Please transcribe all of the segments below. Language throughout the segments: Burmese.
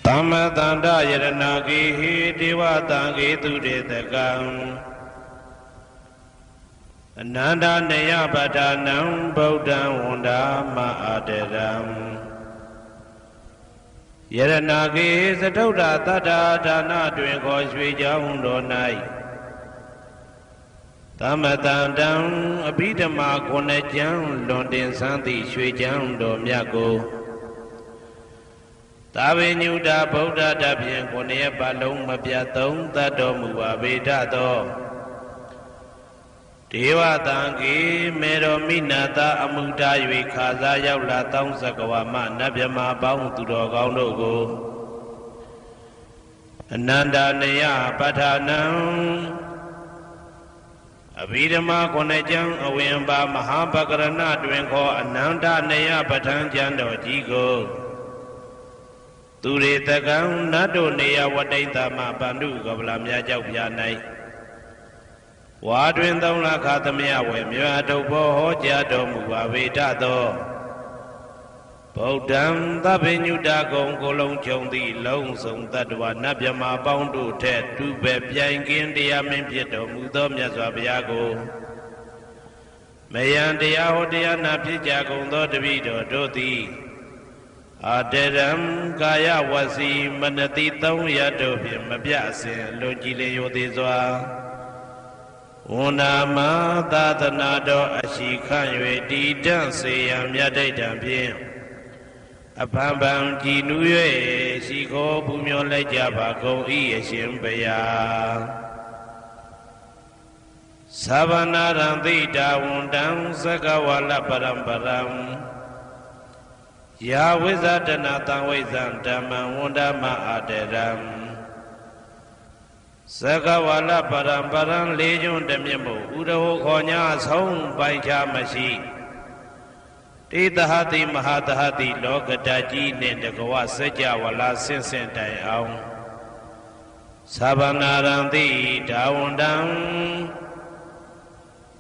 Tamma tanda yaranagi hi dewa tangi tudetagam Ananda neya padanam Buddham wanda ma'adaram Yaranagi satauda tata dana tuyên kho suy jaung đồ này Tamma tandam abhidhamma kone chang luân tiền sang thị suy jaung đồမြတ်ကိုသာဝေညုတာဗုဒ္ဓတဖြင့်ကိုယ်ရဲ့ပါလုံးမပြတ်သုံးသတ်တော်မူပါဗေဒသောဒေဝတံကေမေတော်မိနာတာအမှုတာ၍ခါစားရောက်လာတောင်းစကဝါမနတ်မြမပေါင်းသူတော်ကောင်းတို့ကိုအနန္တနယပဋ္ဌာနံအဘိဓမ္မာခုနှစ်ကျမ်းအဝင်ပါမဟာပကရဏတွင်ခေါ်အနန္တနယပဋ္ဌာန်းကျမ်းတော်ကြီးကိုသူရေတကံနတ်တို့နေယဝတိတမပန္ဓုကဗလာမြတ်ကြောက်ပြ၌ဝါတွင်3 လခသမယဝေမြတ်ထုတ်ဘောဟောကြားတော်မူပါဝေဒသောဗုဒ္ဓံသဗ္ဗညုတကုံကိုလုံးခြုံသည့်လုံးစုံတတ္တဝနတ်မြမပေါင်းတို့ထက်တူပဲပြိုင်ကင်းတရားမင်းဖြစ်တော်မူသောမြတ်စွာဘုရားကိုမယံတရားဟောတရားနာဖြစ်ကြကုန်သောတပည့်တော်တို့သည်အတရံကာယဝစီမနတိ3 ရက်တို့ဖြင့်မပြအစဉ်လွန်ကြည်လင်ရိုသေစွာဝန္နာမသာသနာတော်အရှိခန့်၍တည်တံ့စေရန်မြတ်ဒိဋ္ဌံဖြင့်အဖန်ဖန်ကြည်နူး၍ရှိခိုးပူမျောလိုက်ကြပါကုန်၏အရှင်ဘုရားသဗ္ဗနာရံတိတာဝန္တံသက္ကဝလပရံပရံယာဝိဇ္ဇတနာတံဝိဇ္ဇံဓမ္မံဝန္ဒမအာတရံသက္ကဝလပရံပရံလေးကျွန်းတမြတ်မို့ဥရဟောခေါ်ညာဆုံးပိုင်ခြားမရှိတေတဟတိမဟာတဟတိလောကတကြီးနှင့်တကဝစัจ java လာဆင့်ဆင့်တိုင်အောင်သဗ္ဗနာရံတိဒါဝန္တံ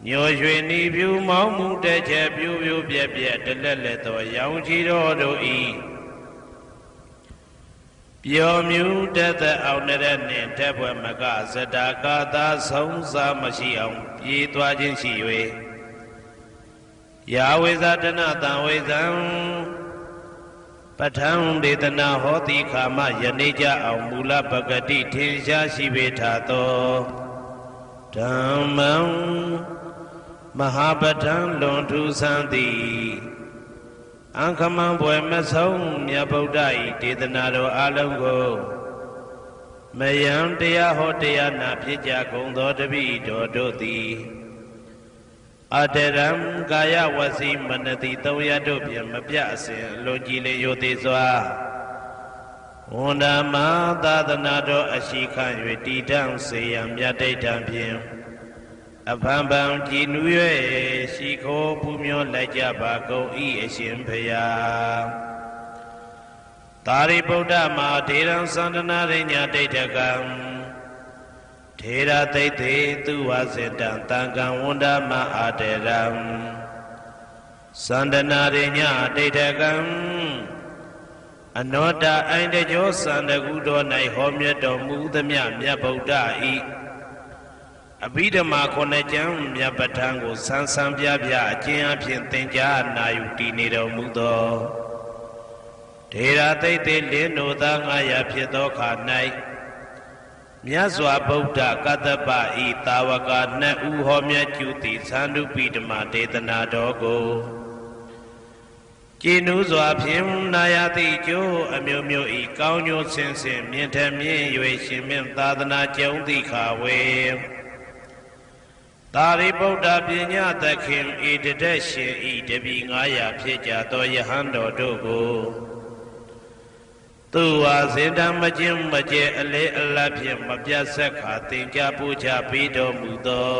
ညိုရွှေနီဖြူမောင်းမှုတဲ့ချက်ပြူပြူပြက်ပြက်တလက်လက်သောရောင်ချီတော်တို့ဤပျော်မြူတတ်တဲ့အောင်တဲ့နှင့်တက်ပွဲမကဇတာကာသာဆုံးစားမရှိအောင်ပြေးသွားခြင်းရှိ၍ယာဝိဇာတနာတံဝိဇံပဋ္ဌံဒေသနာဟောတိခာမယနေ့ကြအောင်မူလပဂတိထင်ရှားရှိပေထာသောဓမ္မံမဟာပဋ္ဌံလွန်ထူးဆန်းသည်အံခမံဘွယ်မဆုံးမြတ်ဗုဒ္ဓ၏ဒေသနာတော်အလုံးကိုမယံတရားဟောတရားနာဖြစ်ကြကုန်သောတပည့်တော်တို့သည်အတရံကာယဝစီမနတိ3 ရက်တို့ဖြင့်မပြအစဉ်လွန်ကြည်လင်ရိုသေစွာဝန္ဒမသာသနာတော်အရှိခန့်၍တည်တံ့စေရန်မြတ်ဒိဋ္ဌံဖြင့်အဖန်ဖန်ကြည်နူး၍ရှိခိုးပူမျောလိုက်ကြပါကုန်၏အရှင်ဘုရားသာရိပုတ္တမဟာထေရံသန္တနာရိညာဒိဋ္ဌကံထေရသိတ္တေသူဝစေတံတံကံဝန္ဒမအာတေရံသန္တနာရိညာဒိဋ္ဌကံအနောတအိုင်တကြောသန္တကုတော်၌ဟောမြတ်တော်မူသမျှမြတ်ဗုဒ္ဓ၏အဘိဓမ္မာခုနှစ်ကျမ်းမြတ်ပဋ္ဌာန်းကိုဆန်းဆန်းပြပြအကျဉ်းအဖြစ်သင်ကြားနာယူတည်နေတော်မူသောထေရသိတ္တေလင်းတို့သား900ဖြစ်သောခါ၌မြတ်စွာဘုရားကတ္တပဤတာဝက2 ဦးဟောမြတ်ကျူသည်သန္ဓုပိဓမ္မာဒေသနာတော်ကိုကျင့်နူးစွာဖြင့်နာယတိကျိုးအမျိုးမျိုးဤကောင်းကျိုးဆင်းဆင်းမြင့်ထမြင့်၍ရှင်မြတ်သာသနာကျုံသည့်ခါဝေသာရိပုတ္တပညာသခင်ဤတတက်ရှင်ဤတပည့်900ဖြစ်ကြသောယဟန်တော်တို့ကိုသူဝါစေတံမကျင့်မကျဲအလေအလတ်ဖြင့်မပြတ်ဆက်ခါသင်ကြားပူချပေးတော်မူသော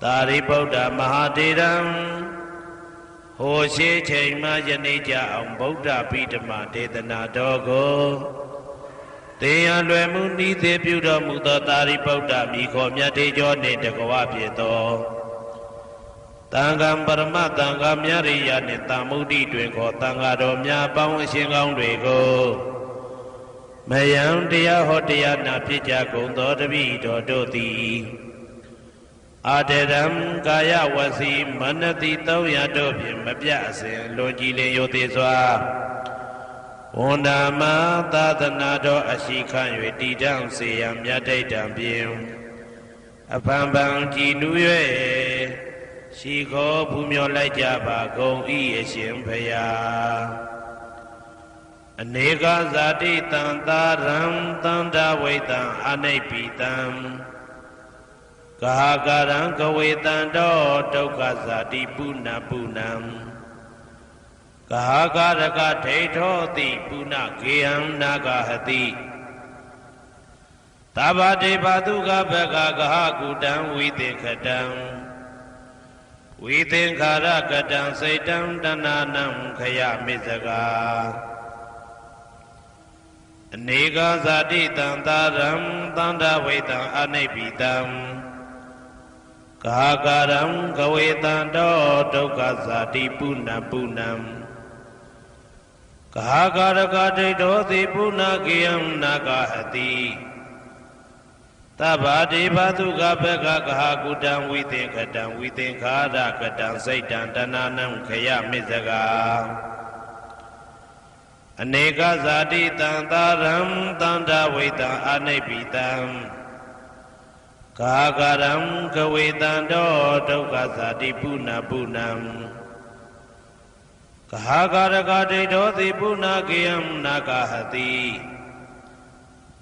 သာရိပုတ္တမဟာထေရံဟိုရှိချိန်မှယနေ့ကြအောင်ဗုဒ္ဓဗိဓမ္မာဒေသနာတော်ကိုသင်ရလွယ်မှုဤသေးပြုတော်မူသောသာရိပုတ္တမိခေါ်မြတ်တေကျော်နှင့်တကဝဖြစ်သောတန်ခါပရမတန်ခါမြရိယနှင့်တာမုဒ္ဒိတွင်ခေါ်တန်ခါတော်များပေါင်းအရှင်ကောင်းတွေကို မယံတရားဟောတရားနာဖြစ်ကြကုန်သောတပည့်တော်တို့သည်အာတရံကာယဝစီမနတိ300တို့ဖြင့်မပြတ်အစဉ်လွန်ကြည်လင်ယိုသေးစွာဝန္ဒာမသာသနာတော်အရှိခံ၍တည်တံ့စေရန်မြတ်ဒိဋ္ဌံဖြင့်အဖန်ဖန်ကြည်နူး၍ရှိခေါ်ဖူးမြော်လိုက်ကြပါကုန်၏အရှင်ဘုရားအနေကဇာတိတံသာရံတန္တဝိတံအနိပိတံကာကာရံကဝေတံတောဒုက္ခဇာတိပုဏ္ဏပုဏ္ဏံကာကာရကဒိဋ္ဌောတိပုဏ္ဏဂေယံနာဂဟတိသဗ္ဗတေဘတုကဘဂဂဟကုတံဝိသေခတံဝိသင်္ခာရကတံစိတ်တံတဏနံခယမိစကာအနေကဇာတိတံသာရံတန္တဝိတံအနိပိတံကာကာရံကဝေတံတောဒုက္ခဇာတိပုဏ္ဏပုဏ္ဏံကာကာရကဒိဋ္ဌောတိပုဏ္ဏဂေယံနာဂဟတိသဗ္ဗတေဘတုကဘဂဂဟကုတံဝိသင်္ခတံဝိသင်္ခာရကတံစိတ်တံတဏနံခယမိစကာအနေကဇာတိတံသာရံတန္တဝိတံအနိပိတံကာကာရံကဝေတံတောဒုက္ခဇာတိပုဏ္ဏပုဏ္ဏံကာကာရကဒိဋ္ဌောတိပုဏ္ဏဂေယံနာဂဟတိ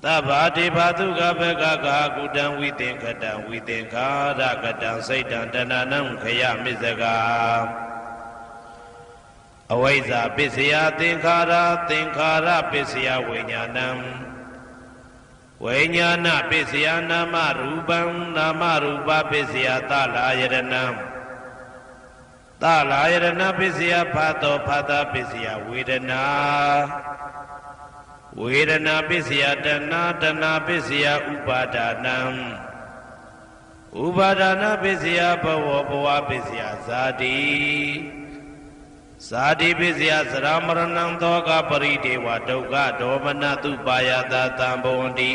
သဗ္ဗတေဘတုကဘဂဂဟကုတံဝိသင်္ခတံဝိသင်္ခာရကတံစိတ်တံတဏနံခယမိစကာအဝိဇ္ဇာပစ္စယသင်္ခါရသင်္ခါရပစ္စယဝိညာဏံဝိညာဏပစ္စယနာမရူပံနာမရူပပစ္စယသလာယရဏံသလာယရဏပစ္စယဖတ်သောဖတ်တာပစ္စယဝေဒနာဝေဒနာပစ္စယတဏတဏပစ္စယဥပါဒနံဥပါဒနာပစ္စယဘဝဘဝပစ္စယဇာတိဇာတိပစ္စယသရမရဏံသောကပရိဒေဝဒုက္ခဒေါမနတုပါယတာတံဘဝန္တိ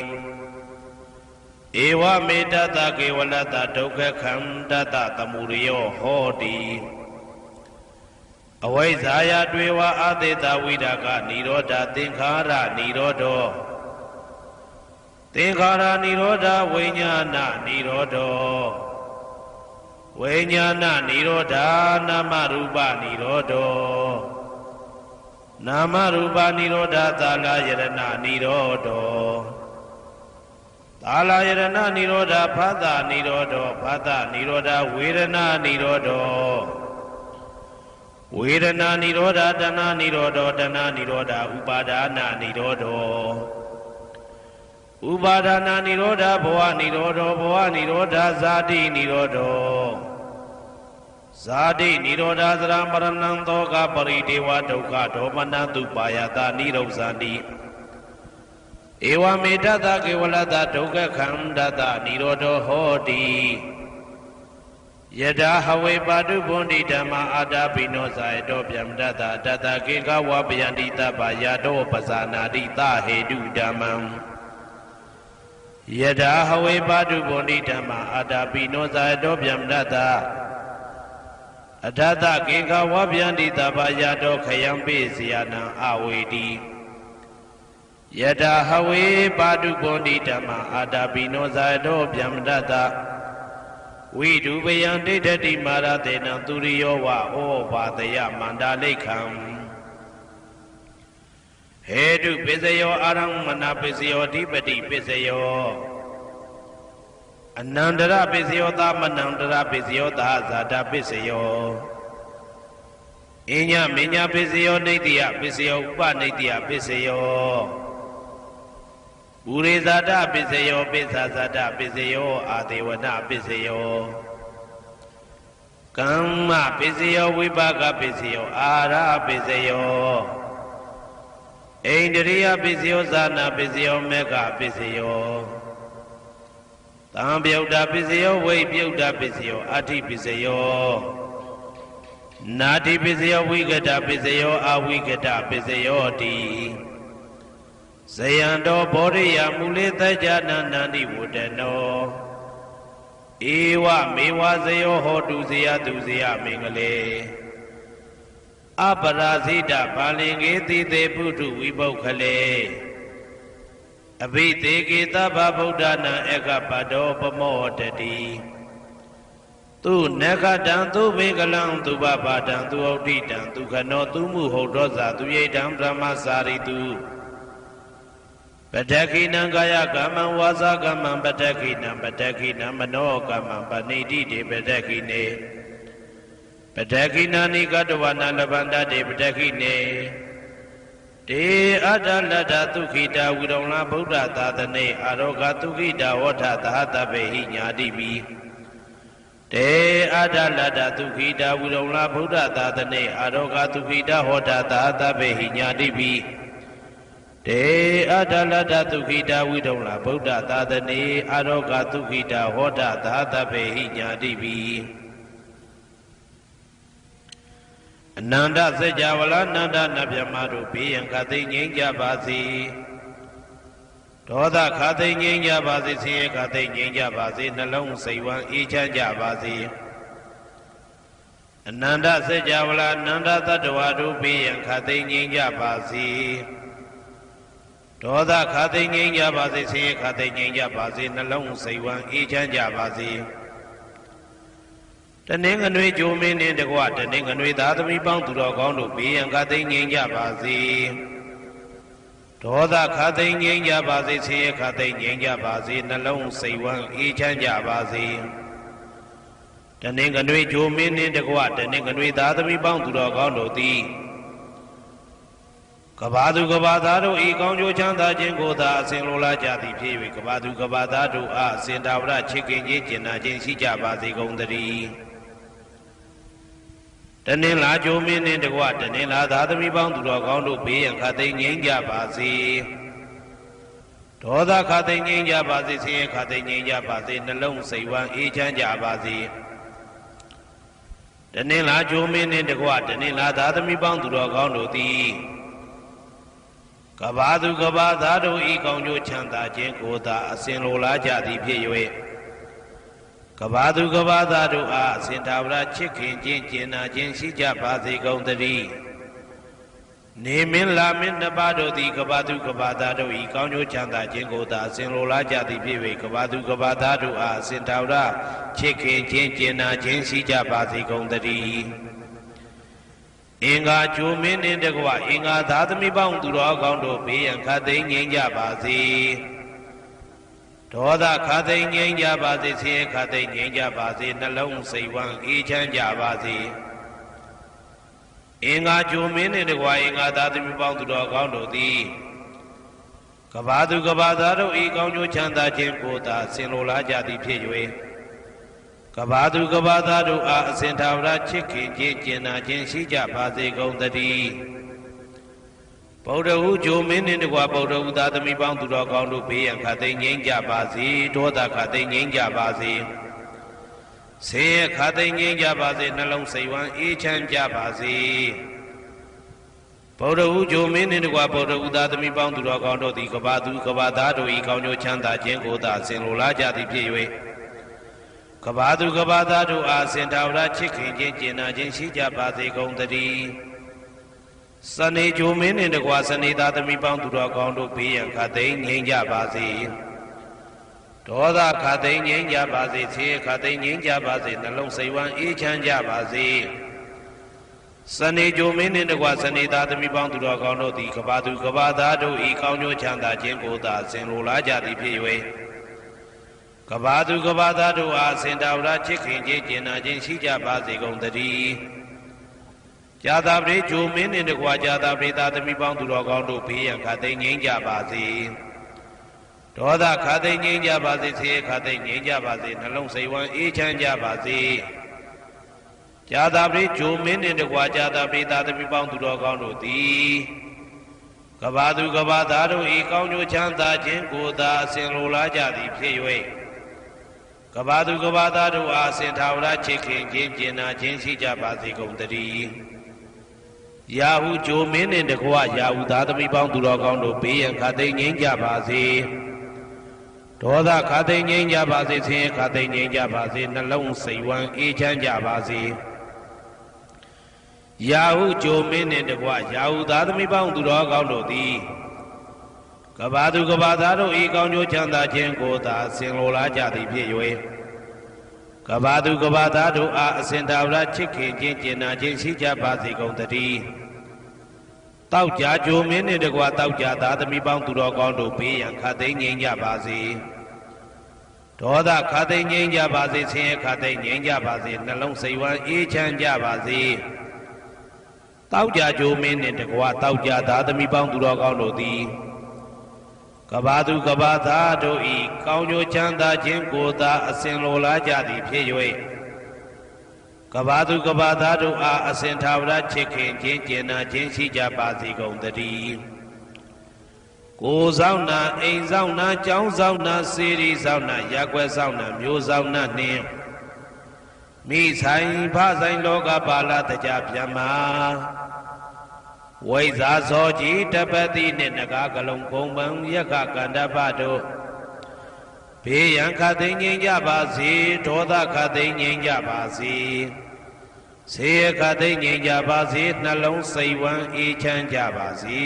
ဧဝမေတ္တကေဝလတဒုက္ခခန္တတသမုရိယောဟောတိအဝိဇ္ဇာယတွေဝအသေတဝိဒကနိရောဓသင်္ခါရနိရောဓောသင်္ခါရနိရောဓဝိညာဏနိရောဓောဝိညာဏနိရောဓနာမရူပနိရောဓောနာမရူပနိရောဓသာလယရဏနိရောဓောသာလယရဏနိရောဓဖသနိရောဓောဖသနိရောဓဝေဒနာနိရောဓောဝေဒနာနိရောဓတဏနိရောဓတဏနိရောဓဥပါဒနာနိရောဓဥပါဒနာနိရောဓဘဝနိရောဓဘဝနိရောဓဇာတိနိရောဓဇာတိနိရောဓသရမရဏံသောကပရိဒေဝဒုက္ခဒေါမနတုပါယတာနိရောဇာတိဧဝမေတ္တကေဝလတဒုက္ခခန္တတနိရောဓဟောတိယထာဟဝေပါတုဗုန္တိဓမ္မာအာတာပိနောဇာယတောဗျမ္တတတတကေကဝပယန္တိတပ္ပယာတောပဇာနာတိသဟေတုဓမ္မံယထာဟဝေပါတုဗုန္တိဓမ္မာအာတာပိနောဇာယတောဗျမ္တတအထတကေကဝပယန္တိတပ္ပယာတောခယံပိစီယနံအဝေတိယထာဟဝေပါတုဗုန္တိဓမ္မာအာတာပိနောဇာယတောဗျမ္တတဝိဒုပယံဒိဋ္ဌတိမာရတေနံသူရိယောဝဩဘာတယမန္တာလိခံဟေတုပစ္စယောအာရမဏပစ္စယောဓိပတိပစ္စယောအနန္တရပစ္စယောသမနန္တရပစ္စယောသာဇာတပစ္စယောအညမညပစ္စယောနေတိယပစ္စယောဥပနေတိယပစ္စယောဥရိဇာတပစ္စယောပိစ္ဆာဇာတပစ္စယောအာဒေဝနပစ္စယောကမ္မပစ္စယောဝိပါကပစ္စယောအာရပစ္စယောဣန္ဒရိယပစ္စယောဇာနာပစ္စယောမေဃပစ္စယောသံပြုတ်တာပစ္စယောဝိပြုတ်တာပစ္စယောအာတိပစ္စယောနာတိပစ္စယောဝိကတပစ္စယောအဝိကတပစ္စယောတိ ဇယံတော်ဘောရိယမူလေသကြနာနန္တိဝတ္တနောဧဝမေဝဇယောဟောတုဇယတုဇယမင်္ဂလေအပရာဇိတဘာလင်္ကေတိတေပုထုဝိပုခ္ခလေအဘိသေကေသဗ္ဗဗုဒ္ဓနာဧကပတောပမောတတိသူနဂတံသူဘေကလံသူဘပါတံသူဩဋ္ဌိတံသူခနောသူမှုဟုတ်တော်ဇာသူယိတံဗြဟ္မစာရိတုပတ္တခိနံကာယကမ္မံဝါစာကမ္မံပတ္တခိနံပတ္တခိနံမနောကမ္မံပဏိတိတေပတ္တခိနေပတ္တခိနာနိကတဝနာလဗန္တတေပတ္တခိနေတေအတ္တလတ္တသုခိတာဝိရုံလာဗုဒ္ဓသာသနေအာရောဂသုခိတာဝဋ္ဌသဟတပေဟိညာတိပိတေအတ္တလတ္တသုခိတာဝိရုံလာဗုဒ္ဓသာသနေအာရောဂသုခိတာဟောတာသဟတပေဟိညာတိပိတေအတ္တလတ္တသုခိတာဝိရုံလာဗုဒ္ဓသာသနေအာရောဂသုခိတာဟောတာသဟတပေဟိညာတိပိအနန္တစัจ java လာနန္ဒနဗျမတို့ဘေးရန်ခသိငြိမ်းကြပါစေဒေါသခသိငြိမ်းကြပါစေဆင်းရဲခသိငြိမ်းကြပါစေနှလုံးစိတ်ဝမ်းအေးချမ်းကြပါစေအနန္တစัจ java လာနန္ဒတတ္တဝါတို့ဘေးရန်ခသိငြိမ်းကြပါစေဒေါသခသိငြိမ်းကြပါစေဆင်းရဲခသိငြိမ်းကြပါစေနှလုံးစိတ်ဝမ်းအေးချမ်းကြပါစေတနင်္ဂနွေဂျိုမင်းနှင့်တကွတနင်္ဂနွေသားသမီးပေါင်းသူတော်ကောင်းတို့ဘေးရန်ခသိငြိမ်းကြပါစေဒေါသခသိငြိမ်းကြပါစေဆင်းရဲခသိငြိမ်းကြပါစေနှလုံးစိတ်ဝမ်းအေးချမ်းကြပါစေတနင်္ဂနွေဂျိုမင်းနှင့်တကွတနင်္ဂနွေသားသမီးပေါင်းသူတော်ကောင်းတို့သည်ကဘာသူကဘာသားတို့ဤကောင်းကျိုးချမ်းသာခြင်းကိုသာအစဉ်လိုလားကြသည်ဖြစ်၍ကဘာသူကဘာသားတို့အားအစဉ်တာဝရချစ်ခင်ခြင်းကျင်နာခြင်းရှိကြပါစေကုန်သတည်းတနင်္လာဂျိုမင်းနှင့်တကွတနင်္လာသားသမီးပေါင်းသူတော်ကောင်းတို့ဘေးရန်ခသိငြိမ်းကြပါစေဒေါသခသိငြိမ်းကြပါစေဆင်းရဲခသိငြိမ်းကြပါစေနှလုံးစိတ်ဝမ်းအေးချမ်းကြပါစေတနင်္လာဂျိုမင်းနှင့်တကွတနင်္လာသားသမီးပေါင်းသူတော်ကောင်းတို့သည်ကဘာသူကဘာသားတို့ဤကောင်းကျိုးချမ်းသာခြင်းကိုသာအစဉ်လိုလားကြသည်ဖြစ်၍ကဘာသူကဘာသားတို့အားအစဉ်သာဝရချစ်ခင်ခြင်းကျင်နာခြင်းရှိကြပါစေကုန်သတည်းနေမင်းလာမင်းနှစ်ပါးတို့သည်ကဘာသူကဘာသားတို့ဤကောင်းကျိုးချမ်းသာခြင်းကိုသာအစဉ်လိုလားကြသည်ဖြစ်၍ကဘာသူကဘာသားတို့အားအစဉ်သာဝရချစ်ခင်ခြင်းကျင်နာခြင်းရှိကြပါစေကုန်သတည်းအင်္ဂါဂျိုမင်းနှင့်တကွအင်္ဂါသားသမီးပေါင်းသူတော်ကောင်းတို့ဘေးရန်ခသိငြိမ်းကြပါစေဒေါသခသိငြိမ်းကြပါစေဆင်းရဲခသိငြိမ်းကြပါစေနှလုံးစိတ်ဝမ်းအေးချမ်းကြပါစေအင်္ဂါဂျိုမင်းနှင့်တကွအင်္ဂါသားသမီးပေါင်းသူတော်ကောင်းတို့သည်ကဘာသူကဘာသားတို့ဤကောင်းကျိုးချမ်းသာခြင်းကိုသာဆင်လိုလားကြသည်ဖြစ်၍ကဘာသူကဘာသားတို့အားအစဉ်သာဝရချစ်ခင်ခြင်းကျင်နာခြင်းရှိကြပါစေကုန်သတည်းဗုဒ္ဓဟူဂျိုမင်းနှင့်တကွဗုဒ္ဓဟူသားသမီးပေါင်းသူတော်ကောင်းတို့ဘေးရန်ခသိငြိမ်းကြပါစေဒေါသခသိငြိမ်းကြပါစေဆင်းရဲခသိငြိမ်းကြပါစေနှလုံးစိတ်ဝမ်းအေးချမ်းကြပါစေဗုဒ္ဓဟူဂျိုမင်းနှင့်တကွဗုဒ္ဓဟူသားသမီးပေါင်းသူတော်ကောင်းတို့သည်ကဘာသူကဘာသားတို့ဤကောင်းကျိုးချမ်းသာခြင်းကိုသာဆင်လိုလားကြသည်ဖြစ်၍ကဘာသူကဘာသားတို့အားစင်တာဝရချစ်ခင်ခြင်းကျင်နာခြင်းရှိကြပါစေကုန်သတည်းစနေဂျိုမင်းနှင့်တကွစနေသားသမီးပေါင်းသူတော်ကောင်းတို့ဘေးရန်ခသိငြိမ်းကြပါစေဒေါသခသိငြိမ်းကြပါစေဆင်းရဲခသိငြိမ်းကြပါစေနှလုံးစိတ်ဝမ်းအေးချမ်းကြပါစေစနေဂျိုမင်းနှင့်တကွစနေသားသမီးပေါင်းသူတော်ကောင်းတို့သည်ကဘာသူကဘာသားတို့ဤကောင်းကျိုးချမ်းသာခြင်းကိုသာဆင်လိုလားကြသည်ဖြစ်၍ကဘာသူကဘာသားတို့အားစင်တာဝရချစ်ခင်ခြင်းကျင်နာခြင်းရှိကြပါစေကုန်သတည်းဇာတာပရိဂျိုမင်းနှင့်တကွာဇာတာပရိသားသမီးပေါင်းသူတော်ကောင်းတို့ဘေးရန်ခသိငြိမ်းကြပါစေဒေါသခသိငြိမ်းကြပါစေဆင်းရဲခသိငြိမ်းကြပါစေနှလုံးစိတ်ဝမ်းအေးချမ်းကြပါစေဇာတာပရိဂျိုမင်းနှင့်တကွာဇာတာပရိသားသမီးပေါင်းသူတော်ကောင်းတို့သည်ကဘာသူကဘာသားတို့ဤကောင်းကျိုးချမ်းသာခြင်းကိုသာအစဉ်လိုလားကြသည်ဖြစ်၍ကဘာသူကဘာသားတို့အားစင်ထာဝရချစ်ခင်ခြင်းကျင်နာခြင်းရှိကြပါစေကုန်သတည်း ရာဟုဂျိုမင်းနှင့်တကွရာဟုသားသမီးပေါင်းသူတော်ကောင်းတို့ဘေးရန်ခတ်သိမ်းငြိမ်းကြပါစေဒေါသခတ်သိမ်းငြိမ်းကြပါစေဆင်းရဲခတ်သိမ်းငြိမ်းကြပါစေနှလုံးစိတ်ဝမ်းအေးချမ်းကြပါစေရာဟုဂျိုမင်းနှင့်တကွရာဟုသားသမီးပေါင်းသူတော်ကောင်းတို့သည်ကဘာသူကဘာသားတို့ဤကောင်းကျိုးချမ်းသာခြင်းကိုသာဆင်လိုလားကြသည်ဖြစ်၍ကဘာသူကဘာသားတို့အားအစဉ်သာဝရချစ်ခင်ခြင်းကျင်နာခြင်းရှိကြပါစေကုန်သတည်းတောက်ကြကြိုမင်းနှင့်တကွတောက်ကြသားသမီးပေါင်းသူတော်ကောင်းတို့ဘေးရန်ခတ်သိမ်းငြိမ်းကြပါစေဒေါသခတ်သိမ်းငြိမ်းကြပါစေဆင်းရဲခတ်သိမ်းငြိမ်းကြပါစေနှလုံးစိတ်ဝမ်းအေးချမ်းကြပါစေတောက်ကြကြိုမင်းနှင့်တကွတောက်ကြသားသမီးပေါင်းသူတော်ကောင်းတို့သည်ကဘာသူကဘာသားတို့ဤကောင်းကျိုးချမ်းသာခြင်းကိုသာအစဉ်လိုလားကြသည်ဖြစ်၍ကဘာသူကဘာသားတို့အားအစဉ်သာဝရချစ်ခင်ခြင်းကျင်နာခြင်းရှိကြပါစေကုန်သတည်းကိုယ်ဆောင်နာအိမ်ဆောင်နာကျောင်းဆောင်နာစေရီဆောင်နာရက်ွယ်ဆောင်နာမျိုးဆောင်နာနှင့်မိဆိုင်ဖဆိုင်လောကပါဠတကြပြမဝိဇာဇောကြီးတပတိနှင့်နဂါကလုံးကုံပံယက္ခကန္တပတို့ဘေးရန်ခတ်သိမ်းငြိမ်းကြပါစေဒေါသခတ်သိမ်းငြိမ်းကြပါစေဆေးရခတ်သိမ်းငြိမ်းကြပါစေနှလုံးစိတ်ဝမ်းအေးချမ်းကြပါစေ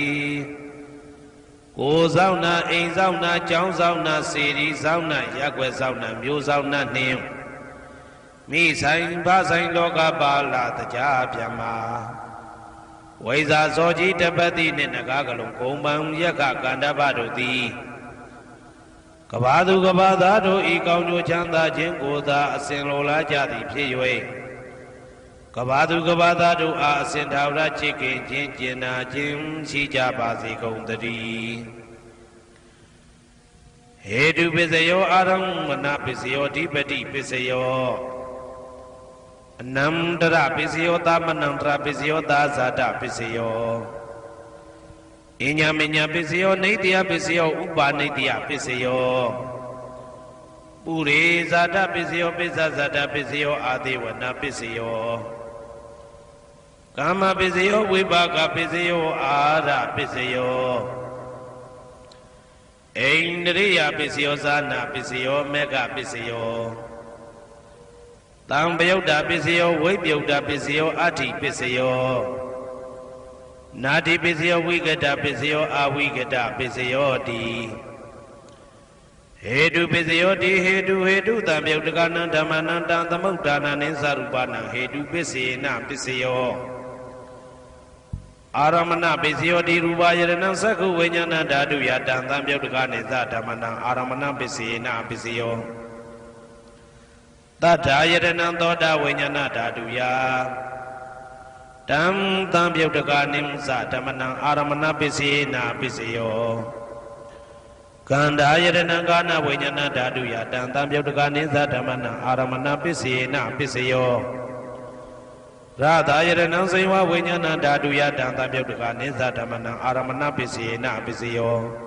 ကိုယ်ဆောင်နာအိမ်ဆောင်နာကျောင်းဆောင်နာစေရီဆောင်နာရက်ွယ်ဆောင်နာမျိုးဆောင်နာနှင့်မိဆိုင်ဖဆိုင်လောကပါဠတကြပြမဝိဇာဇောကြီးတပတိနှင့်နဂါကလုံးကုံပံယက္ခကန္တပတို့သည်ကဘာသူကဘာသားတို့ဤကောင်းကျိုးချမ်းသာခြင်းကိုသာအစဉ်လိုလားကြသည်ဖြစ်၍ကဘာသူကဘာသားတို့အားအစဉ်သာဝရချစ်ခင်ခြင်းကျင်နာခြင်းရှိကြပါစေကုန်သတည်းဟေတုပစ္စယောအာရမဏပစ္စယောဓိပတိပစ္စယောအနန္တရပစ္စယောသမနန္တရပစ္စယောသာဇာတပစ္စယောအညမညပစ္စယောနေတယပစ္စယောဥပါနေတယပစ္စယောပုရိဇာတပစ္စယောပိစ္ဆဇာတပစ္စယောအာဒေဝနာပစ္စယောကာမပစ္စယောဝိပါကပစ္စယောအာရပစ္စယောအိန္ဒရိယပစ္စယောဇာနာပစ္စယောမေဃပစ္စယောတံပယုတ်တာပစ္စယောဝိပယုတ်တာပစ္စယောအဋ္ဌိပစ္စယောနာတိပစ္စယောဝိကတပစ္စယောအဝိကတပစ္စယောတိဟေတုပစ္စယောတိဟေတုတံပယုတ်တကနံဓမ္မနံတံသမုဒ္ဒါနံနိသရူပနံဟေတုပစ္စေနပစ္စယောအာရမဏပစ္စယောတိရူပယရဏံသက္ခုဝိညာဏဓာတုယတံသံပယုတ်တကနိသဓမ္မနံအာရမဏပစ္စေနပစ္စယောတထာယတနံသောတာဝိညာဏဓာတုယတံသံပယုတ်တကနိသဓမ္မနံအာရမဏပစ္စေနပစ္စယောကန္ဓာယတနံကာနဝိညာဏဓာတုယတံသံပယုတ်တကနိသဓမ္မနံအာရမဏပစ္စေနပစ္စယောရသာယတနံစေဝဝိညာဏဓာတုယတံသံပယုတ်တကနိသဓမ္မနံအာရမဏပစ္စေနပစ္စယော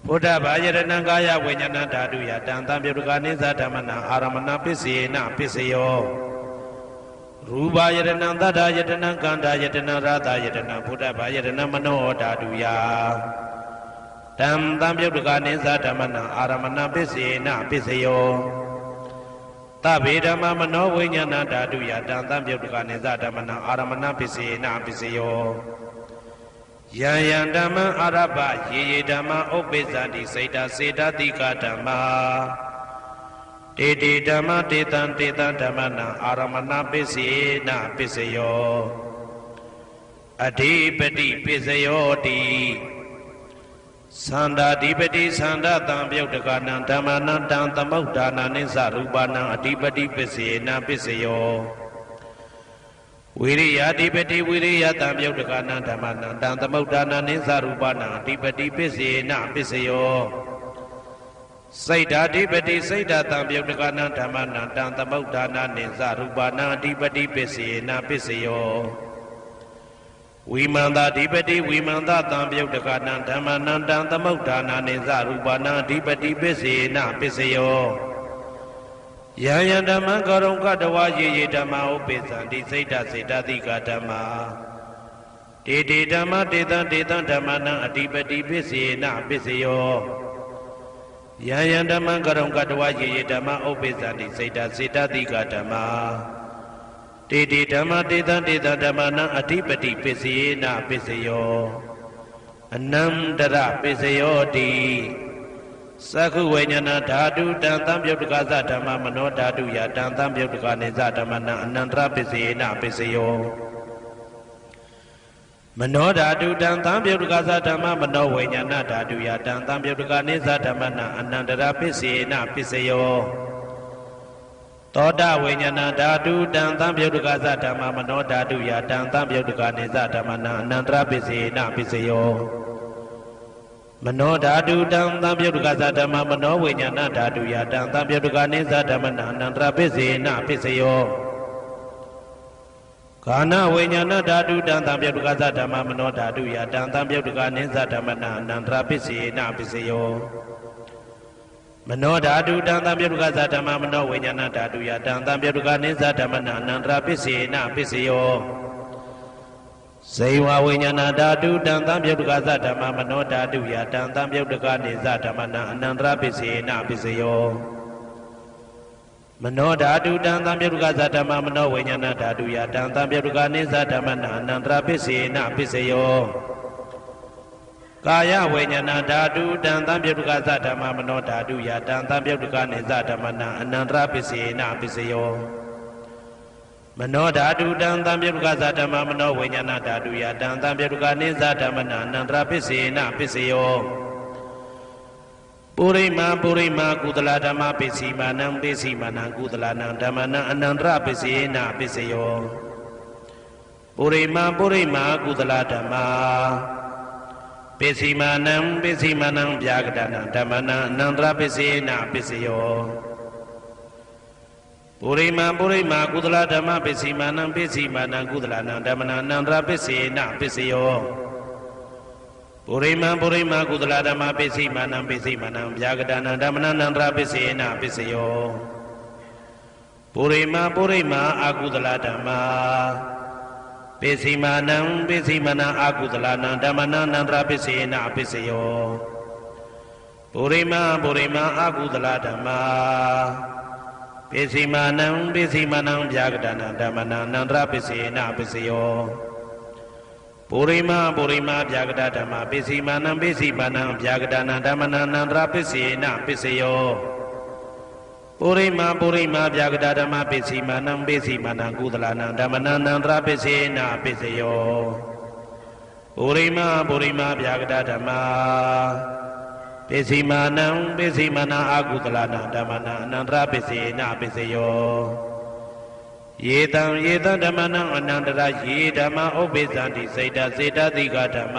ဘုဒ္ဓဘာယတနံကာယဝိညာဏဓာတုယတံသံပယုတ်တကနိသဓမ္မနံအာရမဏပစ္စေနပစ္စယောရူပယတနံသတ္တယတနံကန္ဓာယတနံရသယတနံဘုဒ္ဓဘာယတနံမနောဓာတုယတံသံပယုတ်တကနိသဓမ္မနံအာရမဏပစ္စေနပစ္စယောသဗ္ဗေဓမ္မမနောဝိညာဏဓာတုယတံသံပယုတ်တကနိသဓမ္မနံအာရမဏပစ္စေနပစ္စယောယံယံဓမ္မအာရပယေယေဓမ္မဥပ္ပိစ္ဆတိစိတ်တစေတတိကဓမ္မာတေတေဓမ္မတေတံဓမ္မနံအာရမဏပစ္စေနပစ္စယောအဓိပတိပစ္စယောတိသန္တာဓိပတိသန္တာတံပယုတ်တကနံဓမ္မနံတံသမုဒ္ဒါနံနိသရူပနံအဓိပတိပစ္စေနပစ္စယောဝိရိယဓိပတိဝိရိယတံပယုတ်တကနံဓမ္မနံတံသမုဒ္ဒါနံနိသရူပနံအဓိပတိပစ္စေနပစ္စယောစိတ်ဓာဓိပတိစိတ်ဓာတံပယုတ်တကနံဓမ္မနံတံသမုဒ္ဒါနံနိသရူပနံအဓိပတိပစ္စေနပစ္စယောဝိမန္တဓိပတိဝိမန္တတံပယုတ်တကနံဓမ္မနံတံသမုဒ္ဒါနံနိသရူပနံအဓိပတိပစ္စေနပစ္စယောယံယံဓမ္မံကရုံကတဝါယေယေဓမ္မဥပိ္ပဇံတိစိတ်တစေတတိကဓမ္မာ တေတေဓမ္မတေတံတေတံဓမ္မနံအတိပတိပစ္စေနပစ္စယောယံယံဓမ္မံကရုံကတဝယေယေဓမ္မဥပ္ပိသန္တိစေတစေတတိကဓမ္မတေတေဓမ္မတေတံတေတံဓမ္မနံအတိပတိပစ္စေနပစ္စယောအနန္တရပစ္စယောတိသက္ခုဝိညာဏဓာတုတံသံပြုတ်တကသဓမ္မမနောဓာတုယတံသံပြုတ်တကနေသဓမ္မနံအနန္တရပစ္စေနပစ္စယောမနောဓာတုတံသံပြုတ်တကသဓမ္မမနောဝိညာဏဓာတုယတံသံပြုတ်တကနေသဓမ္မနံအနန္တရပစ္စေနပစ္စယောသောတဝိညာဏဓာတုတံသံပြုတ်တကသဓမ္မမနောဓာတုယတံသံပြုတ်တကနေသဓမ္မနံအနန္တရပစ္စေနပစ္စယောမနောဓာတုတံသံပြုတ်တကသဓမ္မမနောဝိညာဏဓာတုယတံသံပြုတ်တကနေသဓမ္မနံအနန္တရပစ္စေနပစ္စယောကာနဝိညာဏဓာတုတံသံပြုတ်တကသဓမ္မမနောဓာတုယတံသံပြုတ်တကနေသဓမ္မနံအနန္တရပစ္စေနပစ္စယောမနောဓာတုတံသံပြုတ်တကသဓမ္မမနောဝိညာဏဓာတုယတံသံပြုတ်တကနေသဓမ္မနံအနန္တရပစ္စေနပစ္စယောဇေဝဝိညာဏဓာတုတံသံပြုတ်တကသဓမ္မမနောဓာတုယတံသံပြုတ်တကနေသဓမ္မနံအနန္တရပစ္စေနပစ္စယောမနောဓာတုတံသံပြုတ်တကသဓမ္မမနောဝိညာဏဓာတုယတံသံပြုတ်တကနေသဓမ္မနံအနန္တရပစ္စေနပစ္စယောကာယဝိညာဏဓာတုတံသံပြုတ်တကသဓမ္မမနောဓာတုယတံသံပြုတ်တကနေသဓမ္မနံအနန္တရပစ္စေနပစ္စယောမနောဓာတုတံသံပြုတ်တကသဓမ္မမနောဝိညာဏဓာတုယတံသံပြုတ်တကနေသဓမ္မနံအနန္တရပစ္စေနပစ္စယောပုရိမာပုရိမာကုသလဓမ္မပစ္စည်းမာနံပစ္စည်းမာနံကုသလနံဓမ္မနံအနန္တရပစ္စေနပစ္စယောပုရိမာပုရိမာကုသလဓမ္မပစ္စည်းမာနံပစ္စည်းမာနံဗျာကတနံဓမ္မနံအနန္တရပစ္စေနပစ္စယောပုရိမာပုရိမာကုသလဓမ္မပစ္စည်းမာနံပစ္စည်းမာနံကုသလနံဓမ္မနံအနန္တရပစ္စေနပစ္စယောပုရိမာပုရိမာကုသလဓမ္မပစ္စည်းမာနံပစ္စည်းမာနံဗျာကတနံဓမ္မနံအနန္တရပစ္စေနပစ္စယောပုရိမာပုရိမာအကုသလဓမ္မပစ္စည်းမာနံပစ္စည်းမာနံအကုသလနံဓမ္မနံအနန္တရပစ္စေနပစ္စယောပုရိမာပုရိမာအကုသလဓမ္မပစ္စည်းမာနံပစ္စည်းမာနံဗျာကတနံဓမ္မနံအနန္တရပစ္စေနပစ္စယောပုရိမာပုရိမာဗျာကတဓမ္မပစ္စည်းမာနံပစ္စည်းမာနံဗျာကတနံဓမ္မနံအနန္တရပစ္စေနပစ္စယောပုရိမာပုရိမာဗျာကတဓမ္မပစ္စည်းမာနံပစ္စည်းမာနံကုသလနံဓမ္မနံအနန္တရပစ္စေနပစ္စယောပုရိမာပုရိမာဗျာကတဓမ္မပစ္စည်းမာနံပစ္စည်းမာနံအကုသလနံဓမ္မနံအနန္တရပစ္စေနပစ္စယောယေတံယေတံဓမ္မနံအနန္တရယေဓမ္မဥပ္ပိသန္တိစေတစေတတိကဓမ္မ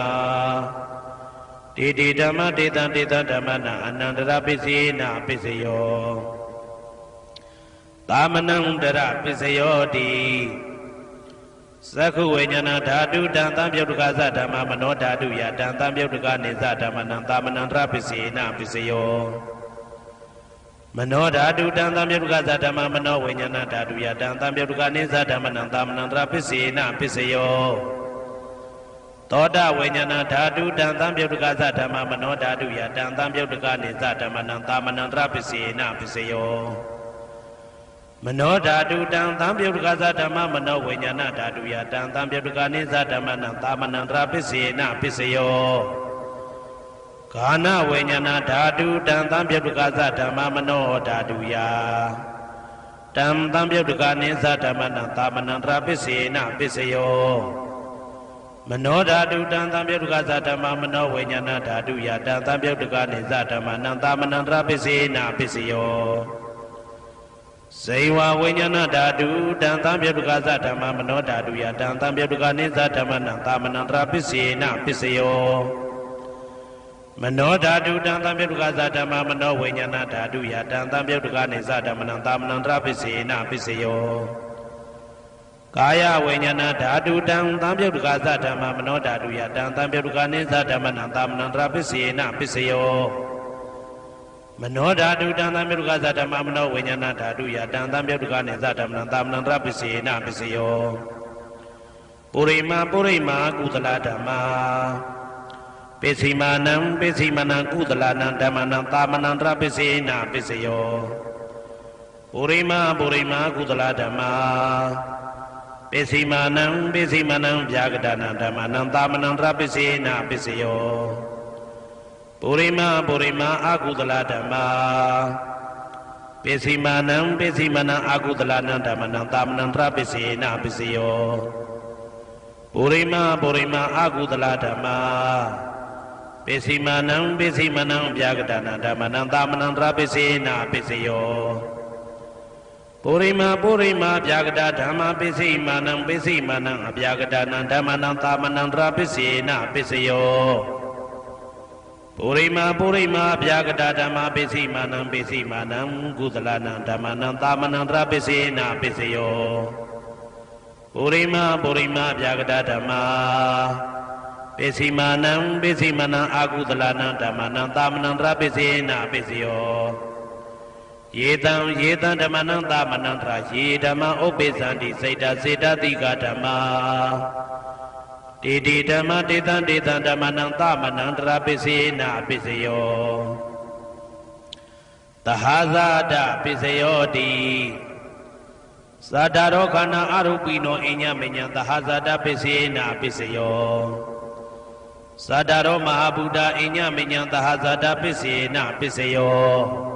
တေတေဓမ္မတေတံတေတံဓမ္မနံအနန္တရပစ္စေနပစ္စယောသာမနံတရပစ္စယောတိသက္ခုဝိညာဏဓာတုတံသံပြုတ်တကသဓမ္မမနောဓာတုယတံသံပြုတ်တကနေသဓမ္မနံသာမနံတရပစ္စေနပစ္စယောမနောဓာတုတံသံပြုတ်တကသဓမ္မမနောဝိညာဏဓာတုယတံသံပြုတ်တကနေသဓမ္မနံသာမနံတရပစ္စေနပစ္စယောသောတဝိညာဏဓာတုတံသံပြုတ်တကသဓမ္မမနောဓာတုယတံသံပြုတ်တကနေသဓမ္မနံသာမနံတရပစ္စေနပစ္စယောမနောဓာတုတံသံပြုတ်တကသဓမ္မမနောဝိညာဏဓာတုယတံသံပြုတ်တကနေသဓမ္မနံသာမနံတရပစ္စေနပစ္စယောကာနဝိညာဏဓာတုတံသံပြုတ်တကသဓမ္မမနောဓာတုယတံသံပြုတ်တကနေသဓမ္မနံသာမနံတရပစ္စေနပစ္စယောမနောဓာတုတံသံပြုတ်တကသဓမ္မမနောဝိညာဏဓာတုယတံသံပြုတ်တကနေသဓမ္မနံသာမနံတရပစ္စေနပစ္စယောဇေဝဝိညာဏဓာတုတံသံပြုတ်တကသဓမ္မမနောဓာတုယတံသံပြုတ်တကနေသဓမ္မနံသာမနံတရပစ္စေနပစ္စယောမနောဓာတုတံသံပြုတ်တကသဓမ္မမနောဝိညာဏဓာတုယတံသံပြုတ်တကနေသဓမ္မနံသာမနံတရပစ္စေနပစ္စယောကာယဝိညာဏဓာတုတံသံပြုတ်တကသဓမ္မမနောဓာတုယတံသံပြုတ်တကနေသဓမ္မနံသာမနံတရပစ္စေနပစ္စယောမနောဓာတုတံသံပြုတ်တကသဓမ္မမနောဝိညာဏဓာတုယတံသံပြုတ်တကနေသဓမ္မနံသာမနံတရပစ္စေနပစ္စယော ပုရိမာကုသလဓမ္မာပိစိမာနံပိစိမနံကုသလနံဓမ္မနံသာမနံတရပိစေနပိစယောပုရိမာကုသလဓမ္မာပိစိမာနံပိစိမနံဗျာဂဒနာဓမ္မနံသာမနံတရပိစေနပိစယောပုရိမာအကုသလဓမ္မာပိစိမာနံပိစိမနံအကုသလနံဓမ္မနံသာမနံတရပိစေနပိစယောပုရိမာအကုသလဓမ္မာပိစိမာနံပိစိမနံဗျာဂဒနာဓမ္မနံသာမနံတရပိစေနပိစယောပုရိမာဗျာဂဒဓမ္မပိစိမာနံပိစိမနံအဗျာဂဒနာဓမ္မနံသာမနံတရပိစေနပိစယောပုရိမာဗျာဂဒဓမ္မပိစိမာနံကုသလနံဓမ္မနံသာမနံတရပိစေနပိစယောပုရိမာဗျာဂဒဓမ္မပိစိမာနံအကုသလနံဓမ္မနံသာမနံတရပိစေနပိစယောယေတံဓမ္မနံသာမနံတရယေဓမ္မဥပ္ပိသန္တိစေတတိကဓမ္မာတေဓမ္မတေတံဓမ္မနံသာမနံတရပိစေနပိစယောသဟာဇာတပိစယောတိသာတာရောခန္ဓာအရူပိနောအညမညံသဟာဇာတပိစေနပိစယောသာတာရောမဟာဗုဒ္ဓအညမညံသဟာဇာတပိစေနပိစယော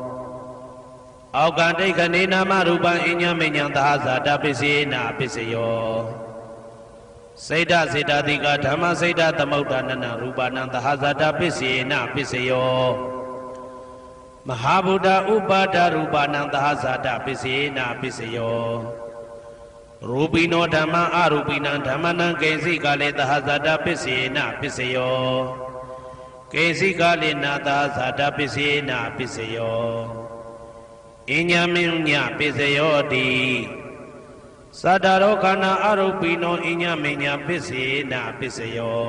အောက်ကဒိဋ္ဌနေနာမရူပံအညမညံသဟာဇာတပိစေနပိစယောစေတတိကဓမ္မစေတသမုဋ္ဌာနနရူပနံသဟာဇာတပိစေနပိစယောမဟာဗုဒ္ဓဥပါဒရူပနံသဟာဇာတပိစေနပိစယောရူပိနောဓမ္မအရူပိနံဓမ္မနံကိဉ္စိကာလေသဟာဇာတပိစေနပိစယောကိဉ္စိကာလေနသဟာဇာတပိစေနပိစယောအညမညပိစယောတိသတ္တရောခန္ဓာအရူပိနောအညမညပိစေနပိစယော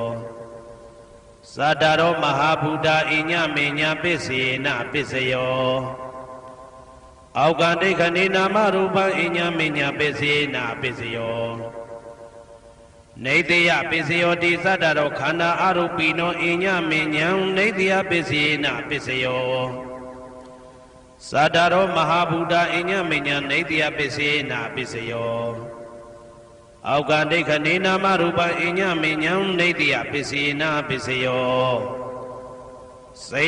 သတ္တရောမဟာဗုဒ္ဓအညမညပိစေနပိစယောအောက်ကဒိဋ္ဌနေနာမရူပံအညမညပိစေနပိစယောနေတယပိစယောတိသတ္တရောခန္ဓာအရူပိနောအညမညံနေတယပိစေနပိစယောသတ္တရောမဟာဗုဒ္ဓအညမညံနေတယပိစေနပိစယောအောက်ကဒိဋ္ဌနေနာမရူပံအညမညံနေတယပိစေနပိစယောစေ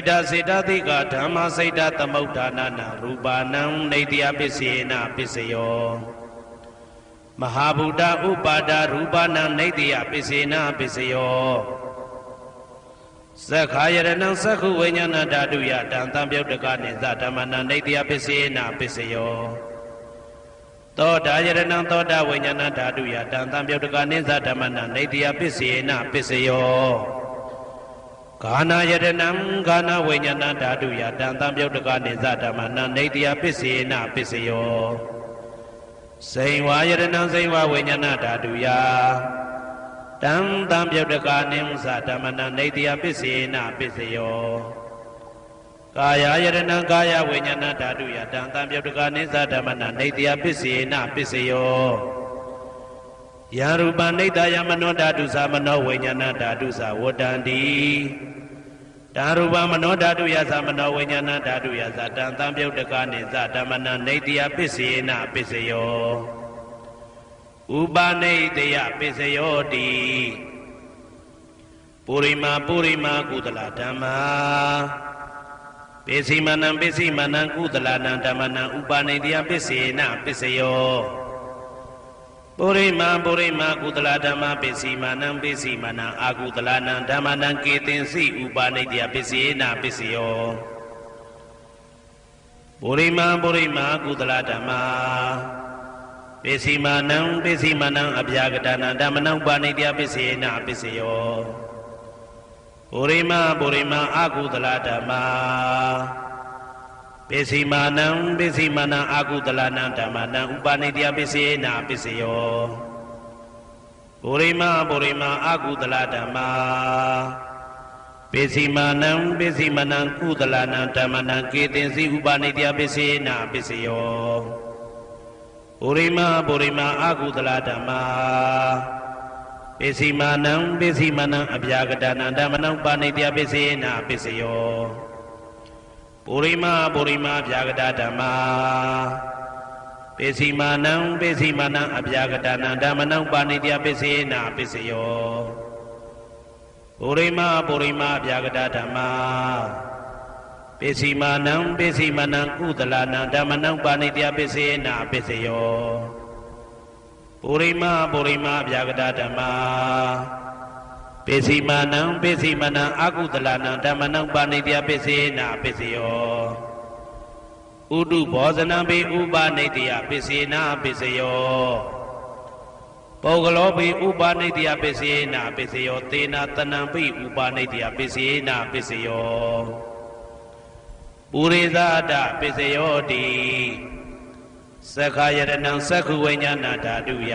တတိကဓမ္မစေတသမုဋ္ဌာနနာရူပနံနေတယပိစေနပိစယောမဟာဗုဒ္ဓဥပါဒရူပနံနေတယပိစေနပိစယောသက္ခာယရဏံသက္ခုဝိညာဏဓာတုယတံတံပြုတ်တကနိသဓမ္မနံနေတယပိစေနပိစယောသောတာယရဏံသောတာဝိညာဏဓာတုယတံတံပြုတ်တကနိသဓမ္မနံနေတယပိစေနပိစယောဂာနာယရဏံဂာနာဝိညာဏဓာတုယတံတံပြုတ်တကနိသဓမ္မနံနေတယပိစေနပိစယောစိန်ဝါယရဏံစိန်ဝါဝိညာဏဓာတုယတံတံပြုတ်တကနိသဓမ္မနံနေတယပိစေနပိစယောကာယယရဏံကာယဝိညာဏဓာတုယတံတံပြုတ်တကနိသဓမ္မနံနေတယပိစေနပိစယောယရူပနိတယမနောဓာတုသမနောဝိညာဏဓာတုသဝတ္တန္တိဓာရူပမနောဓာတုယသမနောဝိညာဏဓာတုယသတံတံပြုတ်တကနိသဓမ္မနံနေတယပိစေနပိစယောဥပနိတယပိစယောတိပုရိမာကုသလဓမ္မာပိစိမာနံကုသလနံဓမ္မနံဥပနိတယပိစေနပိစယောပုရိမာကုသလဓမ္မပိစိမာနံအာကုသလနံဓမ္မနံကေတင်စီဥပနိတယပိစေနပိစယောပုရိမာကုသလဓမ္မာပိစိမာနံအဗျာဂဒနာဓမ္မနံဥပနိတယပိစေနပိစယောပုရိမာအာကုသလဓမ္မာပိစိမာနံအာကုသလနံဓမ္မနံဥပနိတယပိစေနပိစယောပုရိမာအာကုသလဓမ္မာပိစိမာနံကုသလနံဓမ္မနံကေတင်စီဥပနိတယပိစေနပိစယောပုရိမာအာကုသလဓမ္မာ ပိစီမာနံပိစီမနံအပြာကတနံဓမ္မနံပါဏိတယပိစေနပိစယောပုရိမပုရိမအပြာကတဓမ္မာပိစီမာနံပိစီမနံအပြာကတနံဓမ္မနံပါဏိတယပိစေနပိစယောပုရိမပုရိမအပြာကတဓမ္မာပိစီမာနံပိစီမနံကုသလနံဓမ္မနံပါဏိတယပိစေနပိစယောပုရိမပုရိမအပြာကတဓမ္မာပိစီမာနံပိစီမနံအကုသလနံဓမ္မနံပါဏိတယပိစေနပိစယောဥဒုဘောဇနံပိဥပနိတယပိစေနပိစယောပုဂ္ဂလောပိဥပနိတယပိစေနပိစယောသေနတနံပိဥပနိတယပိစေနပိစယောပုရိသဒပိစယောတိသက္ခာယရဏံသက္ခုဝိညာဏဓာတုယ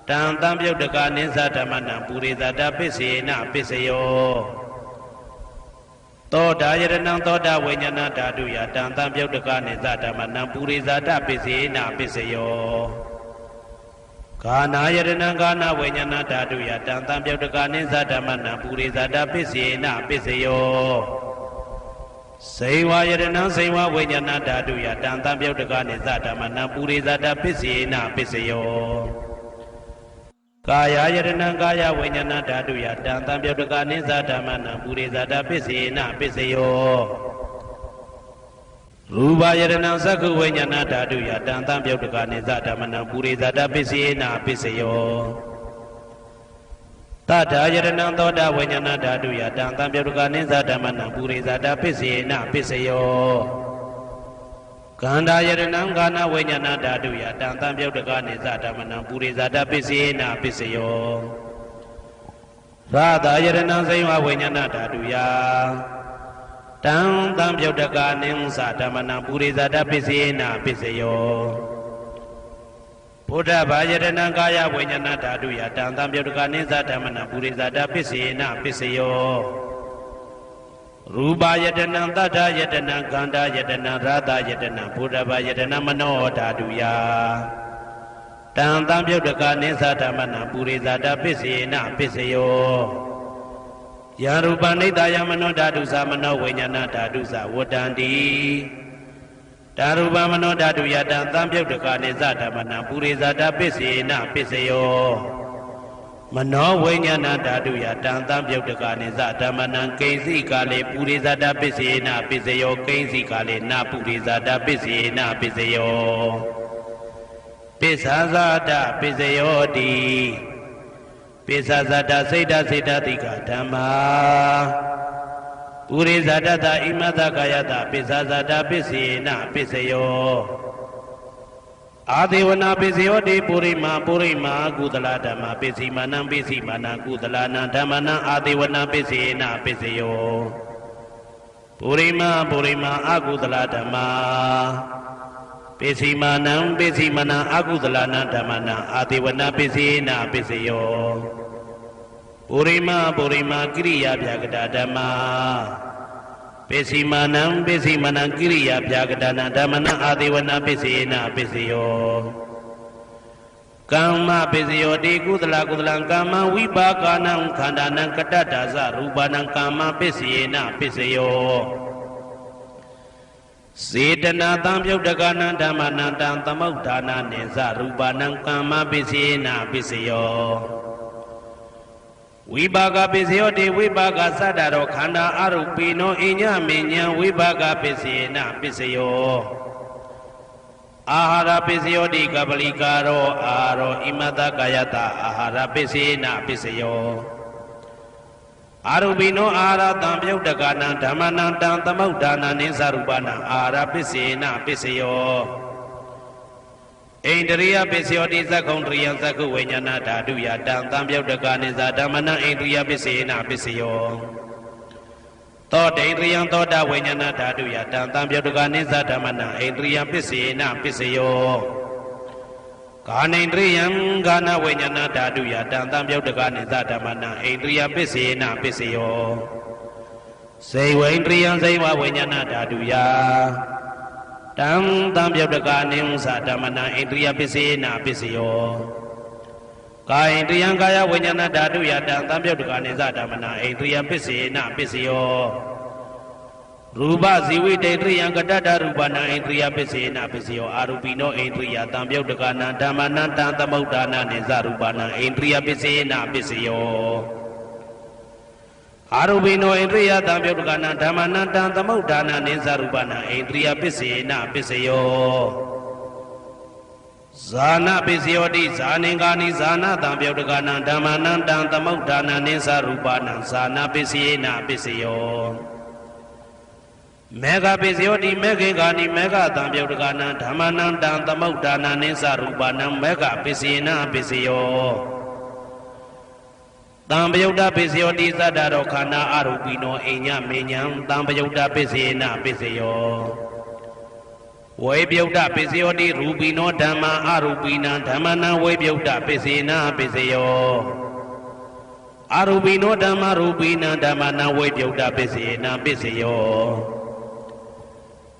တံတံပြုတ်တကနိသဓမ္မနံပုရိသဒပိစေနပိစယောသောတာယရဏံသောတာဝိညာဏဓာတုယတံတံပြုတ်တကနိသဓမ္မနံပုရိသဒပိစေနပိစယောဂာနာယရဏံဂာနာဝိညာဏဓာတုယတံတံပြုတ်တကနိသဓမ္မနံပုရိသဒပိစေနပိစယောစေဝယရဏံစေဝဝိညာဏဓာတုယတံတံပြုတ်တကနိသဓမ္မနံပုရိသဒပိစေနပိစယောကာယယရဏံကာယဝိညာဏဓာတုယတံတံပြုတ်တကနိသဓမ္မနံပုရိသဒပိစေနပိစယောရူပယရဏံသက္ခုဝိညာဏဓာတုယတံတံပြုတ်တကနိသဓမ္မနံပုရိသဒပိစေနပိစယောတထာယရဏံသောတာဝိညာဏဓာတုယတံတံပြုတ်တကနိသဓမ္မနံပုရိသဒပိစေနပိစယောကန္တာယရဏံကာနဝိညာဏဓာတုယတံတံပြုတ်တကနိသဓမ္မနံပုရိသဒပိစေနပိစယောရာသာယရဏံစေဝဝိညာဏဓာတုယတံတံပြုတ်တကနိသဓမ္မနံပုရိသဒပိစေနပိစယောဘုဒ္ဓဘာယရဏံကာယဝိညာဏဓာတုယတံတံပြုတ်တကနိသဓမ္မနံပုရိသဒပိစေနပိစယောရူပယတနံတတ္ထယတနံခန္ဓာယတနံရာသယတနံဘုဒ္ဓဘာယတနံမနောဓာတုယတံတံပြုတ်တကနိသဓမ္မနံပုရိသဒပိစေနပိစယောယရူပနိတယမနောဓာတုသမနောဝိညာဏဓာတုသဝတ္တန္တိဓာရူပမနောဓာတုယတံတံပြုတ်တကနိသဓမ္မနံပုရိသဒပိစေနပိစယောမနောဝိညာဏဓာတုယတံတံပြုတ်တကနိသဓမ္မနံကိဉ္စီကာလေပုရိသဒပိစေနပိစယောကိဉ္စီကာလေနပုရိသဒပိစေနပိစယောပိစ္ဆာဇာတပိစယောတိပိစ္ဆာဇာတစိတ်တစိတ်တတိကဓမ္မာပုရိသဒတဣမတကာယတပိစ္ဆာဇာတပိစေနပိစယောအာဒေဝနာပိစယောတိပုရိမာပုရိမာကုသလဓမ္မပိစီမာနံပိစီမာနံကုသလနံဓမ္မနံအာဒေဝနာပိစေနပိစယောပုရိမာပုရိမာအကုသလဓမ္မပိစီမာနံပိစီမာနံအကုသလနံဓမ္မနံအာဒေဝနာပိစေနပိစယောပုရိမာပုရိမာကိရိယာဗျာကတာဓမ္မပိစီမာနံပိစီမာနံကိရိယာဗျာကတာနံဓမ္မနံအာဒေဝနာပိစေနပိစယောကမ္မပိစယောတိကုသလကုသလံကာမဝိပါကာနံခန္ဓာနံကတ္တဒါဇရူပနံကာမပိစေနပိစယောစေတနာတံပြုတ်တကနံဓမ္မနံတံသမုဋ္ဌာနာနိသရူပနံကာမပိစေနပိစယောဝိပါကပိစယောတိဝိပါကသတ္တရောခန္ဓာအရုပိနောအညမေညံဝိပါကပိစေနပိစယောအာဟာရပိစယောတိကပလိကာရောအာရောဣမတကာယတအာဟာရပိစေနပိစယောအာရုပိနောအာဟာရတံပြုတ်တကနံဓမ္မနံတံသမုဋ္ဌာနာနိသရူပနံအာဟာရပိစေနပိစယောဣန္ဒရိယပိစယောတိသက္ကုံတရိယသက္ခုဝိညာဏဓာတုယတံတံပြုတ်တကနိသဓမ္မနံဣန္ဒရိယပိစေနပိစယောသောတေန္ဒရိယသောတာဝိညာဏဓာတုယတံတံပြုတ်တကနိသဓမ္မနံဣန္ဒရိယပိစေနပိစယောကာနိန္ဒရိယံကာနဝိညာဏဓာတုယတံတံပြုတ်တကနိသဓမ္မနံဣန္ဒရိယပိစေနပိစယောစေဝိန္ဒရိယံစေဝဝိညာဏဓာတုယတံတံပြုတ်တကနိသဓမ္မနံဣန္ဒရိယပိစေနပိစယော ကာယတယံကာယဝိညာဏဓာတုယတံသံပြုတ်တကနိသဓမ္မနာဣန္ဒြိယပစ္စေနပစ္စယောရူပဇီဝိတေတယံကတတရူပနာဣန္ဒြိယပစ္စေနပစ္စယောအာရူပိနောဣန္ဒြိယသံပြုတ်တကနာဓမ္မနာတံသမုဒ္ဒါနာနိသရူပနာဣန္ဒြိယပစ္စေနပစ္စယောအာရူပိနောဣန္ဒြိယသံပြုတ်တကနာဓမ္မနာတံသမုဒ္ဒါနာနိသရူပနာဣန္ဒြိယပစ္စေနပစ္စယောဇာနာပစ္စယောတိဇာနင်္ဂာနိဇာနာတံပြုတ်တကနာဓမ္မနာတံသမုဒ္ဒါနာနိသရူပနာဇာနာပစ္စယေနပစ္စယောမေဃပစ္စယောတိမေခေဂာနိမေဃတံပြုတ်တကနာဓမ္မနာတံသမုဒ္ဒါနာနိသရူပနာမေဃပစ္စယေနပစ္စယောတံပယုတ်တပစ္စယောတိသတ္တရောခန္ဓာအရူပိနောအိညမေညံတံပယုတ်တပစ္စယေနပစ္စယောဝေပြုတ်တပစ္စယောတိရူပိနောဓမ္မာအရူပိနံဓမ္မနံဝေပြုတ်တပစ္စေနပစ္စယောအရူပိနောဓမ္မာရူပိနံဓမ္မနံဝေပြုတ်တပစ္စေနပစ္စယော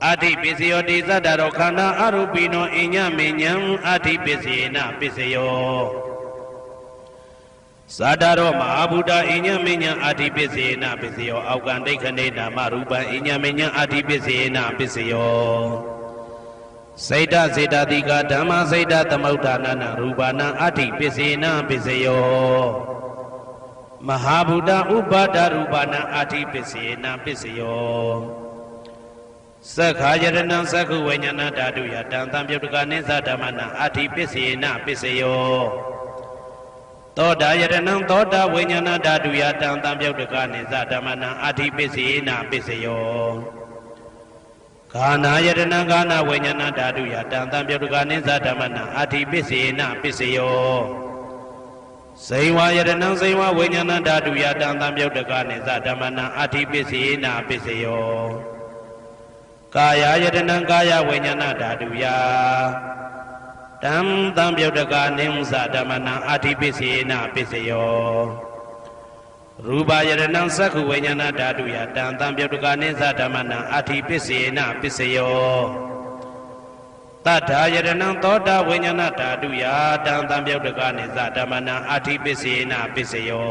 အဋ္ဌိပစ္စယောတိသတ္တရောခန္ဓာအရူပိနောအိညမေညံအဋ္ဌိပစ္စေနပစ္စယောသတ္တရောမဟာဗုဒ္ဓအိညမေညံအဋ္ဌိပစ္စေနပစ္စယောအောက်ကံဒိဋ္ဌိနေနာမရူပံအိညမေညံအဋ္ဌိပစ္စေနပစ္စယောစေတစေတတိကဓမ္မစေတသမုဋ္ဌာနာရူပနာအဋ္ဌိပစ္စေနပစ္စယောမဟာဗုဒ္ဓဥပါဒရူပနာအဋ္ဌိပစ္စေနပစ္စယောသက္ခာယရဏံသက္ခုဝိညာဏဓာတုယတံသံပြုတ်တကနိသဓမ္မနာအဋ္ဌိပစ္စေနပစ္စယောသောတာယရဏံသောတာဝိညာဏဓာတုယတံသံပြုတ်တကနိသဓမ္မနာအဋ္ဌိပစ္စေနပစ္စယောခန္ဓာယတနာခန္ဓာဝိညာဏဓာတုယတံသံပြုတ်တကနိသဓမ္မနာအဋ္ဌိပစ္စေနပစ္စယောဇိဝယတနာဇိဝဝိညာဏဓာတုယတံသံပြုတ်တကနိသဓမ္မနာအဋ္ဌိပစ္စေနပစ္စယောကာယယတနာကာယဝိညာဏဓာတုယတံသံပြုတ်တကနိသဓမ္မနာအဋ္ဌိပစ္စေနပစ္စယောရူပယရဏံသက္ခုဝိညာဏဓာတုယတံသံပြုတ်တကနိသဓမ္မနာအဋ္ဌိပစ္စေနပစ္စယောတတ္ထာယရဏံသောတာဝိညာဏဓာတုယတံသံပြုတ်တကနိသဓမ္မနာအဋ္ဌိပစ္စေနပစ္စယော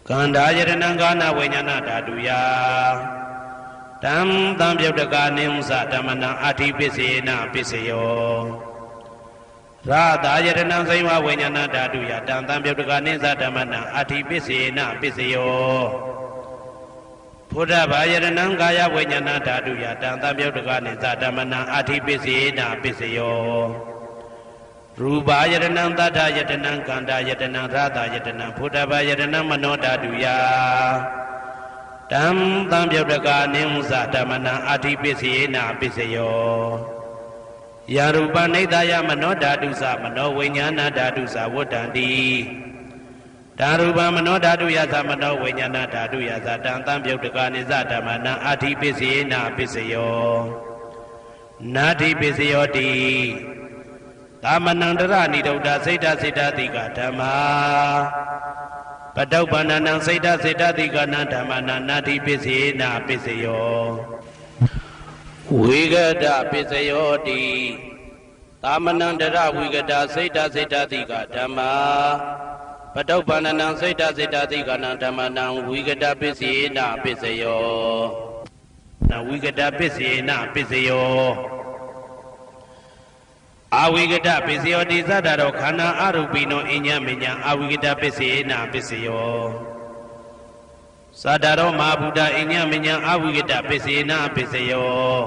ခန္ဓာယရဏံခန္ဓာဝိညာဏဓာတုယတံသံပြုတ်တကနိသဓမ္မနာအဋ္ဌိပစ္စေနပစ္စယောရာသာယရဏံဇိဝဝိညာဏဓာတုယတံသံပြုတ်တကနိသဓမ္မနာအဋ္ဌိပစ္စေနပစ္စယောဘုဒ္ဓဘာယရဏံကာယဝိညာဏဓာတုယတံသံပြုတ်တကနိသဓမ္မနာအဋ္ဌိပစ္စေနပစ္စယောရူပယရဏံသတ္တယတနံကန္တာယတနံရာသာယတနံဘုဒ္ဓဘာယရဏံမနောဓာတုယတံသံပြုတ်တကနိသဓမ္မနာအဋ္ဌိပစ္စေနပစ္စယောယာရူပနိဒာယမနောဓာတုသမနောဝိညာဏဓာတုသဝတ္တန္တိဓာရူပမနောဓာတုယသမနောဝိညာဏဓာတုယသတံသံပြုတ်တကနိသဓမ္မနာအဋ္ဌိပစ္စေနပစ္စယောနာဋ္ဌိပစ္စယောတိသမနန္တရဏိဒုဒ္ဒစိတ်တစိတ်တတိကဓမ္မာပတုပ္ပန္နနံစိတ်တစိတ်တတိကနံဓမ္မနာနာဋ္ဌိပစ္စေနပစ္စယောဝိဂဒပစ္စယောတိသမနန္တရဝိဂဒစိတ်တစိတ်တတိကဓမ္မာပတုပ္ပန္နနံစိတ်တစိတ်တတိကနံဓမ္မနံဝိဂဒပစ္စေနပစ္စယောနဝိဂဒပစ္စေနပစ္စယောအဝိဂဒပစ္စယောတိသတ္တရောခန္ဓာအရူပိနောအိညမေညအဝိဂဒပစ္စေနပစ္စယောသတ္တရောမဟာဗုဒ္ဓအိညမေညအဝိဂဒပစ္စေနပစ္စယော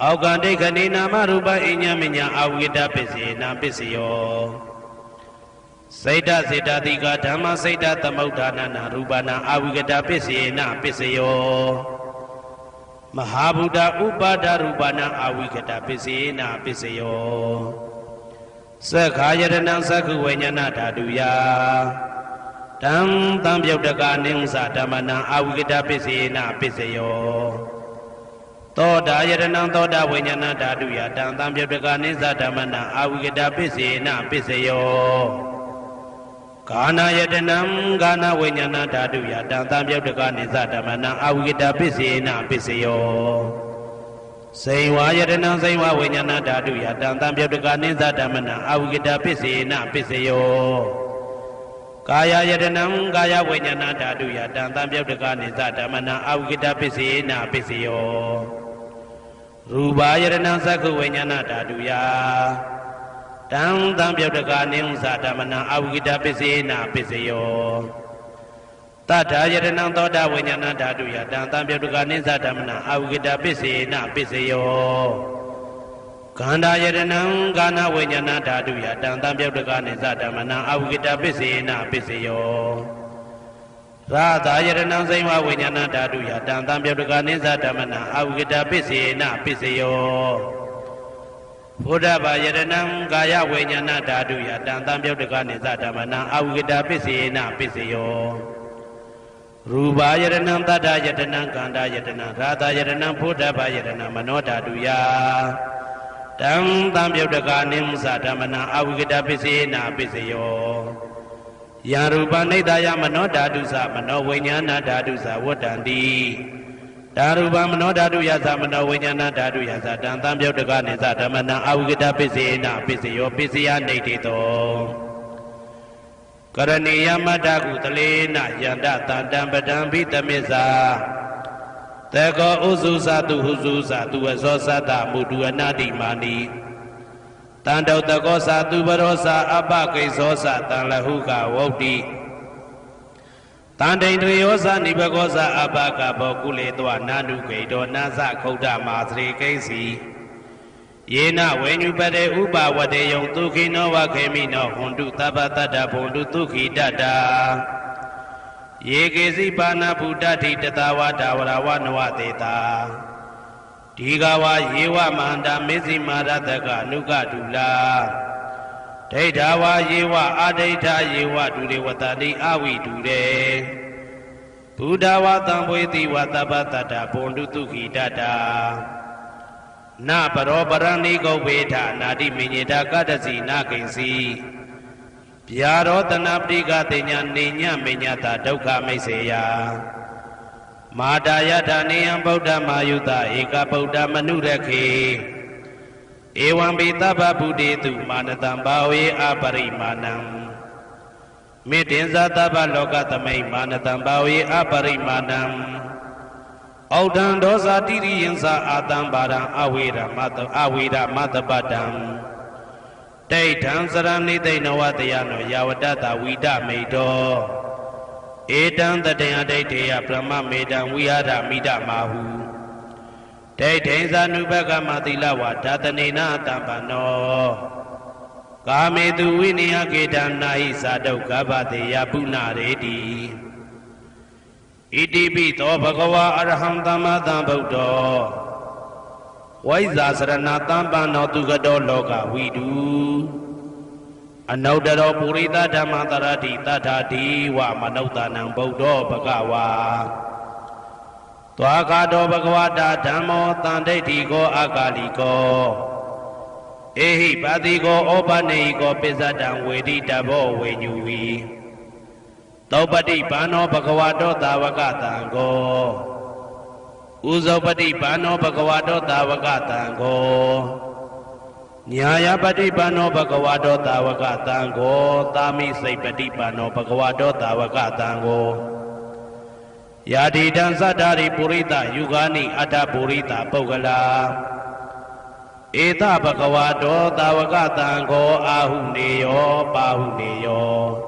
အောက်ကံဒိဋ္ဌိနေနာမရူပအိညမေညအဝိဂဒပစ္စေနပစ္စယောစေတစေတတိကဓမ္မစေတသမုဋ္ဌာနာရူပနာအဝိဂဒပစ္စေနပစ္စယောမဟာဗုဒ္ဓဥပါဒရူပနာအဝိဂဒပစ္စေနပစ္စယောသက္ခာယရဏံသက္ခုဝိညာဏဓာတုယတံသံပြုတ်တကနိသဓမ္မနာအဝိဂဒပစ္စေနပစ္စယောသောတာယရဏံသောတာဝိညာဏဓာတုယတံသံပြုတ်တကနိသဓမ္မနာအဝိဂဒပစ္စေနပစ္စယောကာနာယတနံကာနာဝိညာဏဓာတုယတံသံပြုတ်တကနိသဓမ္မနာအဝိဂဒပစ္စေနပစ္စယော စိန်ဝါယတနံစိန်ဝါဝိညာဏဓာတုယတံတံပြုတ်တကနိစ္စဓမ္မနံအဝိကတပစ္စေနပစ္စယောကာယယတနံကာယဝိညာဏဓာတုယတံတံပြုတ်တကနိစ္စဓမ္မနံအဝိကတပစ္စေနပစ္စယောရူပယတနံသက္ခုဝိညာဏဓာတုယတံတံပြုတ်တကနိစ္စဓမ္မနံအဝိကတပစ္စေနပစ္စယောတထာယတနံသောတာဝိညာဏဓာတုယတံတံပြုတ်တကနိစ္စဓမ္မနံအဝိကတပစ္စေနပစ္စယောခန္ဓာယတနံကာဏဝိညာဏဓာတုယတံတံပြုတ်တကနိစ္စဓမ္မနံအဝိကတပစ္စေနပစ္စယောရာသယတနံစိမ္မာဝိညာဏဓာတုယတံတံပြုတ်တကနိစ္စဓမ္မနံအဝိကတပစ္စေနပစ္စယောဘုဒ္ဓဘာယတနံကာယဝိညာဏဓာတုယတံတံပြုတ်တကနိစ္စဓမ္မနံအဝိကတပစ္စေနပစ္စယောရူပယတနံတတ္ထယတနံကန္တာယတနံရာသယတနံဘုဒ္ဓဘာယတနံမနောဓာတုယတံတံပြုတ်တကနိစ္စဓမ္မနံအဝိကတပစ္စေနပစ္စယောယံရူပနိဒာယမနောဓာတုသမနောဝိညာဏဓာတုသဝတ္တန္တိဒါရူပမနောဓာတုယသမနောဝိညာဏဓာတုယသတံတံပြုတ်တကနိစ္စဓမ္မနံအဝိကတပစ္စေနပစ္စယောပစ္စယနေတိတောကရဏီယမတ္တကုတလေနယန္တတန္တံပဒံဘိတမစ္ဆာတေကောဥစုသတုဟုစုသတုဝဇောသတ္တမုတုအနာတိမာနိတန္တုတကောသတုပရောသအပကိစ္စောသတံလဟုကဝုတ်တိတန္တိန်ထွေယောသနိဘကောသအပကဘောကုလေတောနာနုဂိတောနာသခုဒ္ဓမာသရေကိစီယေနဝေညုပတေဥပဝတေယံဒုခိနောဝခေမိနောဟွန်တုသဗ္ဗတတ္တဘုံတုဒုခိတတ္တာယေကေစီပါဏဗုဒ္ဓတိတတဝါဒဝရဝနဝတေတာဒီဃဝါယေဝမန္တမေဇိမာရတကအနုကတုလာဒိဋ္ဌဝါယေဝအာဒိဋ္ဌယေဝဒုရေဝတတိအဝိတုရေဘုဒ္ဓဝါတံဝေတိဝသဗ္ဗတတ္တဘုံတုဒုခိတတ္တာနပရောပရဏိဂုဝေထနာတိမိညေတာကတ္တစီနာကိဉ္စီဗျာရောတနာပတိကတိညာနေညမိညတာဒုက္ခမိတ်စေယမာတာယထာနေယံဗုဒ္ဓမာယုတဧကဗုဒ္ဓမနုရခေဧဝံပိသဗ္ဗဗုဒေတုမာနတံဘာဝေအပရိမာဏံမေတ္တင်္ဇသဗ္ဗလောကသမိမာနတံဘာဝေအပရိမာဏံဩဒံဒောဇာတိရိယံသာအာတံပါရံအဝေရမတပတံဒိဋ္ဌံစရဏိသိဏဝတယနောယာဝတ္တဝိဒမေတောဧတံတတေယဒိဋ္ဌေယပရမမေတံဝိဟာရမိဒမာဟုဒိဋ္ဌိဇာနုပကမသီလဝါဓာတနေနတံပနောကာမေတုဝိနိယကေတံနာဟိသာဒုက္ခဗတေယပုဏ္ဏရေတိဣတိပိသောဘဂဝါအရဟံသမ္မာသမ္ဗုဒ္ဓောဝိဇာစရဏတံပန္နောသူကတောလောကဝိတုအနုတ္တရောပုရိသဓမ္မတရတိတထာတိဝမနုဿာနံဗုဒ္ဓောဘဂဝါသွားကာတောဘဂဝတာဓမ္မောတန်ဒိဋ္ဌိကောအာကာလိကောဧဟိပါတိကောဩပနေဟိကောပိစ္ဆတံဝေတိတဘောဝေညူဝီသောပတိဘာနောဘဂဝတောသာဝကတံကောဥဇောပတိဘာနောဘဂဝတောသာဝကတံကောညာယပတိဘာနောဘဂဝတောသာဝကတံကောသာမိစိတ်ပတိဘာနောဘဂဝတောသာဝကတံကောယာတိတံသတ္တာရိပုရိသယုဂာနိအတ္တပုရိသပုဂ္ဂလာဧတဘဂဝတောသာဝကတံကောအာဟုနေယောပါဟုနေယော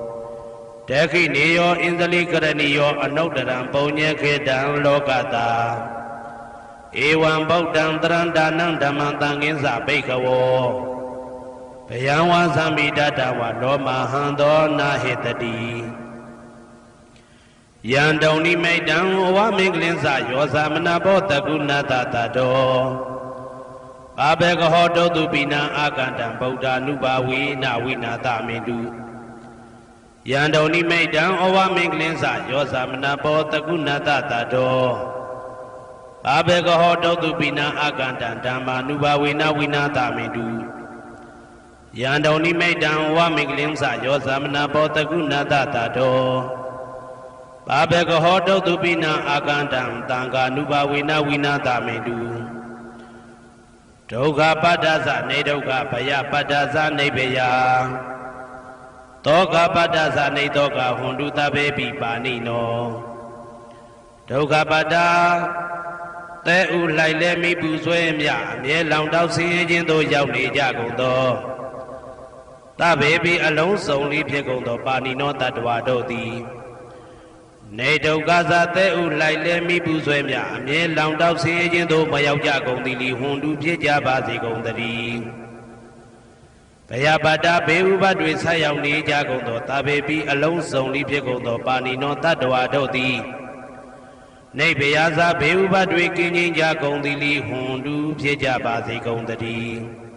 ဒခိနေယောဣန္ဒလိကရဏီယောအနုတ္တရံပုံညေခေတံလောကတာဧဝံဗုဒ္ဓံတရံဒါနံဓမ္မံသံဃင်းစဘိက္ခဝောဘယံဝါသံမိတတဝလောမဟံသောနာဟေတတိယံတုန်နိမိတံဝမင်္ဂလင်းစယောသမနာဘောတကုဏတတတောအဘေကဟောတုတုပိနံအာကန္တံဗုဒ္ဓ ानु ဘာဝေနဝိနာတမေတုယံတုန်နိမိတံဩဝမင်္ဂလင်းစယောသမနာဘောတကုဏတတတောအဘေကဟောတုတုပိနံအာကန္တံဓမ္မာနုဘာဝေနဝိနာတမေတုယံတုန်နိမိတံဩဝမင်္ဂလင်းစယောသမနာဘောတကုဏတတတောဘာဘေကဟောတုတုပိနံအာကန္တံတံဃာနုဘာဝေနဝိနာတမေတုယ ဒုက္ခပတ္တသနေဒုက္ခဘယပတ္တသနေဘယသောကပတ္တသနေသောကဟွန်တုတဘေပိပါဏိနောဒုက္ခပတ္တတဲဥလိုက်လဲမိပူဆွဲမြအမြဲလောင်တောက်ဆင်းရဲခြင်းသို့ရောက်နေကြကုန်သောတဘေပိအလုံးစုံလေးဖြစ်ကုန်သောပါဏိနောတတ္တဝါတို့သည်နေဒုက္ခသတဲဥလိုက်လဲမိပူဆွဲမြအမြဲလောင်တောက်ဆင်းရဲခြင်းသို့မရောက်ကြကုန်သည်လီဟွန်တုဖြစ်ကြပါစေကုန်သတည်းဘယပတ္တဘေဥပတွေဆက်ရောက်နေကြကုန်သောတဘေပိအလုံးစုံလေးဖြစ်ကုန်သောပါဏိနောတတ္တဝါတို့သည်နေဘယဇဘေဥပတွေကင်းခြင်းကြကုန်သည်လီဟွန်တုဖြစ်ကြပါစေကုန်သတည်း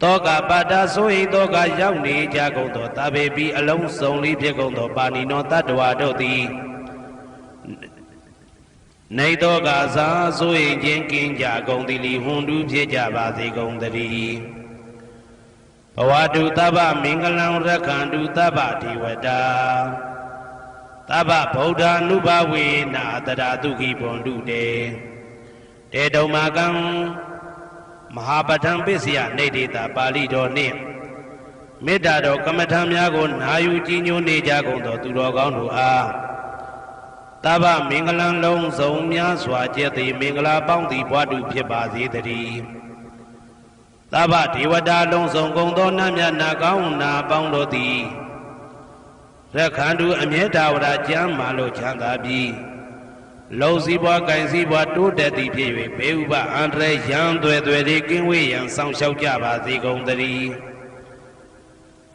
တောကပတ္တဆိုဟိတောကရောက်နေကြကုန်သောတဘေပိအလုံးစုံလေးဖြစ်ကုန်သောပါဏိနောတတ္တဝါတို့သည်နေတောကသာဆိုဟိခြင်းကင်းကြကုန်သည်လီဟွန်တုဖြစ်ကြပါစေကုန်သတည်းဘဝတုသဗ္ဗမင်္ဂလံရက္ခန္တုသဗ္ဗဒေဝတာသဗ္ဗဗုဒ္ဓ ानु ဘဝေနတရာတုခိဘွန်တုတေတုံမာကံမဟာပဋ္ဌံပစ္စယနေတေတာပါဠိတော်နှင့်မေတ္တာတော်ကမ္မထံများကိုနာယူကြည်ညိုနေကြကုန်သောသူတော်ကောင်းတို့အားသဗ္ဗမင်္ဂလံလုံးစုံများစွာကျက်သည်မင်္ဂလာပေါင်းသည်ဘွားတုဖြစ်ပါစေတည်းသဗ္ဗဒေဝတာလုံးစုံကုန်သောနတ်မြတ်နာကောင်းနာပေါင်းတို့သည်ရက္ခန္တုအမြဲတဝရကျမ်းမာလို့ချမ်းသာပြီးလုံစည်းပွားကင်စည်းပွားတိုးတက်သည်ဖြစ်၍ဘေဥပအန္တရာယ်ရန်သွဲသွဲတွေကင်းဝေးရန်ဆောင်ရှောက်ကြပါစေကုန်သတည်း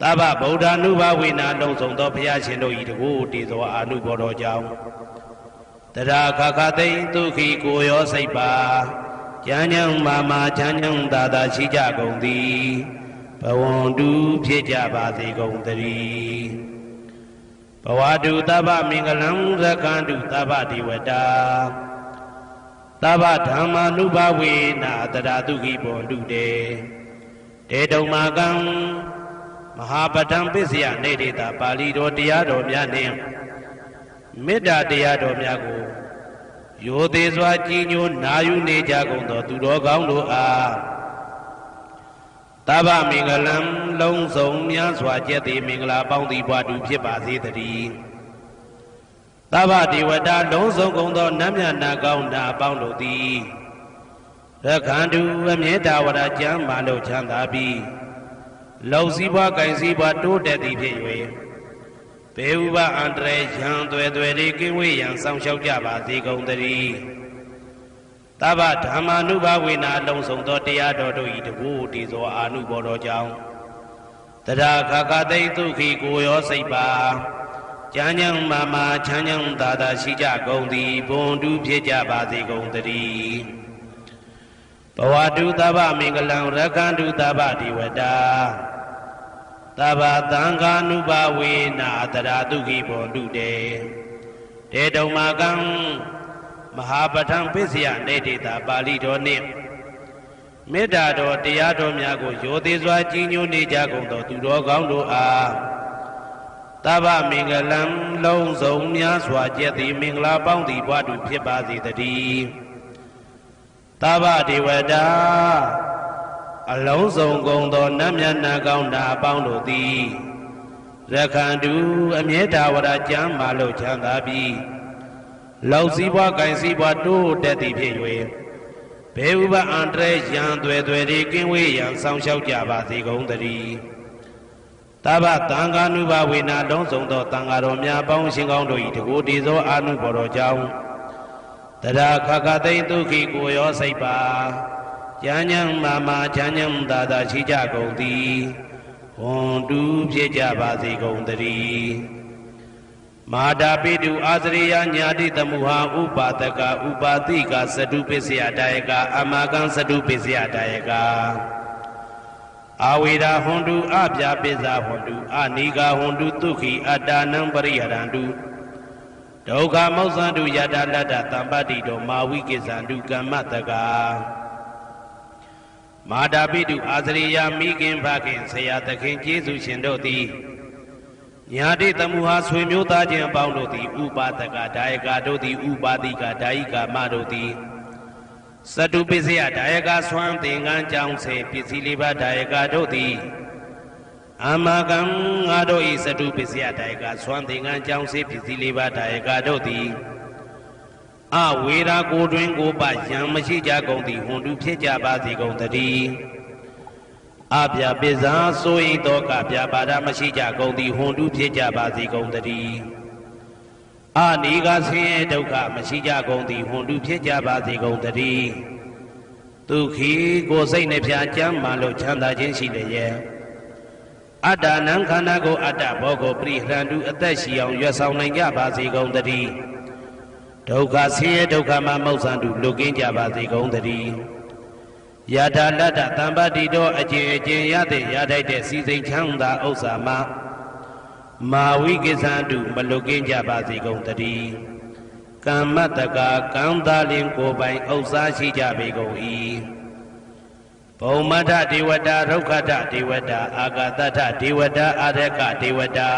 သဗ္ဗဗုဒ္ဓ ानु ဘဝေနလုံးစုံသောဘုရားရှင်တို့၏တကူတည်သောအာနုဘောတော်ကြောင့်တရာခခသိမ့်ဒုက္ခိကိုရောစိတ်ပါဉာဏ်ဉာဏ်မာမာချမ်းချမ်းသာသာရှိကြကုန်သည်ဘဝန္တုဖြစ်ကြပါစေကုန်သတည်းဘဝတုသဗ္ဗမင်္ဂလံရက္ခန္တုသဗ္ဗဒေဝတာသဗ္ဗဓမ္မာနုဘဝေနတရာတုခိဘွန်တုတေတုံမာကံမဟာပဋ္ဌံပစ္စယနေတေတာပါဠိတော်တရားတော်များနှင့်မေတ္တာတရားတော်များကိုရိုသေစွာကြည်ညိုနာယူနေကြကုန်သောသူတော်ကောင်းတို့အားသဗ္ဗမင်္ဂလံလုံးစုံများစွာကျက်သည်မင်္ဂလာပေါင်းသည်ဘွားတုဖြစ်ပါစေတည်းသဗ္ဗဒေဝတာလုံးစုံကုန်သောနတ်မြတ်နာကောင်းနာပေါင်းတို့သည်ရက္ခန္တုအမြဲတဝရကျမ်းမာလို့ချမ်းသာပြီးလုံစည်းပွားကင်စည်းပွားတိုးတက်သည်ဖြစ်၍ဘေဥပအန္တရာယ်ရန်သွဲသွဲတွေကင်းဝေးရန်ဆောင်ရှောက်ကြပါစေကုန်သတည်းသဗ္ဗဓမ္မာနုဘဝေနလုံးစုံသောတရားတော်တို့၏တကူတည်သောအာနုဘောတော်ကြောင့်တရာခခသိမ့်ဒုက္ခိကိုရောစိတ်ပါဉာဏ်ဉာဏ်မာမာချမ်းချမ်းသာသာရှိကြကုန်သည်ဘွန်တုဖြစ်ကြပါစေကုန်သတည်းဘဝတုသဗ္ဗမင်္ဂလံရက္ခန္တုသဗ္ဗဒေဝတာသဗ္ဗသံဃာနုဘဝေနတရာတုခိဘွန်တုတေတုံမာကံမဟာပဋ္ဌံပစ္စယနေတေတာပါဠိတော်နှင့်မေတ္တာတော်တရားတော်များကိုရိုသေစွာကြည်ညိုနေကြကုန်သောသူတော်ကောင်းတို့အားသဗ္ဗမင်္ဂလံလုံးစုံများစွာကျက်သည်မင်္ဂလာပေါင်းသည်ဘွားတုဖြစ်ပါစေတည်းသဗ္ဗဒေဝတာအလုံးစုံကုန်သောနတ်မြတ်နာကောင်းနာပေါင်းတို့သည်ရက္ခန္တုအမြဲတဝရကျမ်းမာလို့ချမ်းသာပြီးလုံစည်းပွားကင်စည်းပွားတိုးတက်သည်ဖြစ်၍ဘေဥပအန္တရာယ်ရန်သွဲသွဲတွေကင်းဝေးရန်ဆောင်ရှောက်ကြပါစေကုန်သတည်းသဗ္ဗသံဃာနုဘဝေနလုံးစုံသောသံဃာတော်များပေါင်းရှင်ကောင်းတို့၏တကူတည်သောအာနုဘော်တော်ကြောင့်တရာခခသိမ့်ဒုက္ခိကိုရောစိတ်ပါဉာဏ်ဉာဏ်မာမာချမ်းချမ်းသာသာရှိကြကုန်သည်ဟွန်တုဖြစ်ကြပါစေကုန်သတည်းမာတာပိတုအာသရိယညာတိတမုဟာဥပါဒကဥပါတိကသတုပစ္စယတာယကအမကံသတုပစ္စယတာယကအာဝေရာဟွန်တုအပြာပိဇာဟွန်တုအနိကာဟွန်တုဒုက္ခိအတ္တနံပရိဟရန္တုဒုက္ခမောဇ္ဇန္တုယတလတ္တတံပတ္တိတောမာဝိကိဇန္တုကမ္မတကာမာတာပိတုအာသရိယမိခင်ဖခင်ဆရာသခင်ကျေးဇူးရှင်တို့သည်ညာတိတမုဟာဆွေမျိုးသားချင်းအပေါင်းတို့သည်ဥပါဒကဒါယကတို့သည်ဥပါတိကဒါယိကာမတို့သည် စတုပစ္စယဒါယကဆွမ်းသင်္ကန်းကြောင့်စေပစ္စည်းလေးပါးဒါယကတို့သည်အာမကံငါတို့ဤစတုပစ္စယဒါယကဆွမ်းသင်္ကန်းကြောင့်စေပစ္စည်းလေးပါးဒါယကတို့သည်အဝေရာကိုတွင်ကိုပယံမရှိကြကုန်သည်ဟွန်တုဖြစ်ကြပါစေကုန်တည်းအပြပစ္စာဆိုရင်တော့ကပြပါဒမရှိကြကုန်သည်ဟွန်တုဖြစ်ကြပါစေကုန်တည်းအနိကဆင်းရဲဒုက္ခမရှိကြကုန်သည်ဟွန်တုဖြစ်ကြပါစေကုန်တည်းဒုက္ခိကိုစိတ်နှပြကြမ်းမှလို့ချမ်းသာခြင်းရှိလျက်အတ္တနံခန္ဓာကိုအတ္တဘောကိုပရိဟရန္တုအသက်ရှိအောင်ရွတ်ဆောင်နိုင်ကြပါစေကုန်တည်းဒုက္ခဆင်းရဲဒုက္ခမှမောက္ဆန္တုလွတ်ကင်းကြပါစေကုန်တည်းယထာလတ္တတမ္ပတိတောအကျင့်အကျင့်ရတဲ့ရထိုက်တဲ့စီစိန်ချမ်းသာဥစ္စာမှမာဝိကိသန္တုမလွတ်ကင်းကြပါစေကုန်တည်းကမ္မတကာကံသာလင်ကိုယ်ပိုင်ဥစ္စာရှိကြပေကုန်၏ဘုံမထဒေဝတာရုက္ခထဒေဝတာအာဂတထဒေဝတာအာရကဒေဝတာ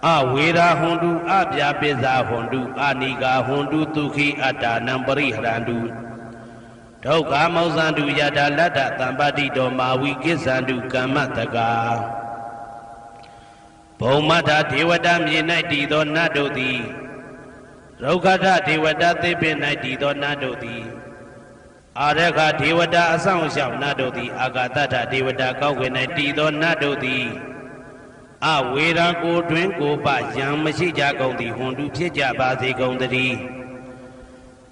အဝေရာဟွန်တုအပြပစ္စာဟွန်တုအနိကာဟွန်တုဒုက္ခိအတ္တနံပရိဟရန္တုဒုက္ခမောဇန္တုယထာလတ္တတမ္ပတိတောမာဝိကိစ္ဆန္တုကမ္မတကာဘုံမထဒေဝတာမြေ၌တည်သောနတ်တို့သည်ရုက္ခထဒေဝတာသေပင်၌တည်သောနတ်တို့သည်အာရခဒေဝတာအဆောင်ရှောက်နတ်တို့သည်အာဂတထဒေဝတာကောက်ွယ်၌တည်သောနတ်တို့သည်အဝေရာကိုတွင်ကိုပယံမရှိကြကုန်သည်ဟွန်တုဖြစ်ကြပါစေကုန်တည်း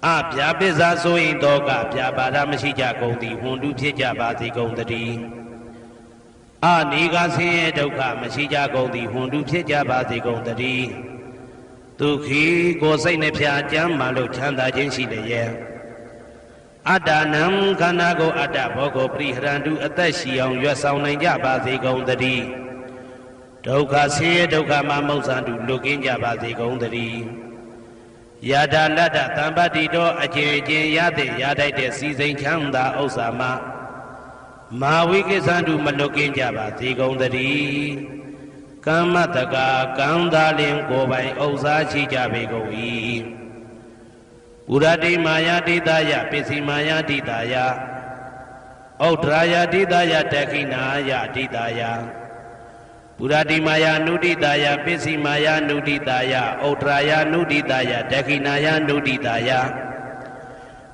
အပြပစ္စာဆိုရင်တော့ကပြပါဒမရှိကြကုန်သည်ဟွန်တုဖြစ်ကြပါစေကုန်တည်းအနိကဆင်းရဲဒုက္ခမရှိကြကုန်သည်ဟွန်တုဖြစ်ကြပါစေကုန်တည်းဒုက္ခိကိုစိတ်နှပြကြမ်းမှလို့ချမ်းသာခြင်းရှိလျက်အတ္တနံခန္ဓာကိုအတ္တဘောကိုပရိဟရန္တုအသက်ရှိအောင်ရွတ်ဆောင်နိုင်ကြပါစေကုန်တည်းဒုက္ခဆင်းရဲဒုက္ခမှမောက္ဆန္တုလွတ်ကင်းကြပါစေကုန်တည်းယထာလတ္တတမ္ပတိတောအကျင့်အကျင့်ရတဲ့ရထိုက်တဲ့စီစိန်ချမ်းသာဥစ္စာမှမာဝိကိစ္ဆန္တုမလွတ်ကင်းကြပါစေကုန်တည်းကမ္မတကာကံသာလင်ကိုယ်ပိုင်ဥစ္စာရှိကြပေကုန်၏ဥရတိမာယာတိတယပစ္စည်းမာယာတိတယဩဒရာယတိတယတခိနာယတိတယပုရတိမာယာနုတိတာယပစ္စည်းမာယာနုတိတာယဩဒရာယနုတိတာယဒခိနာယနုတိတာယ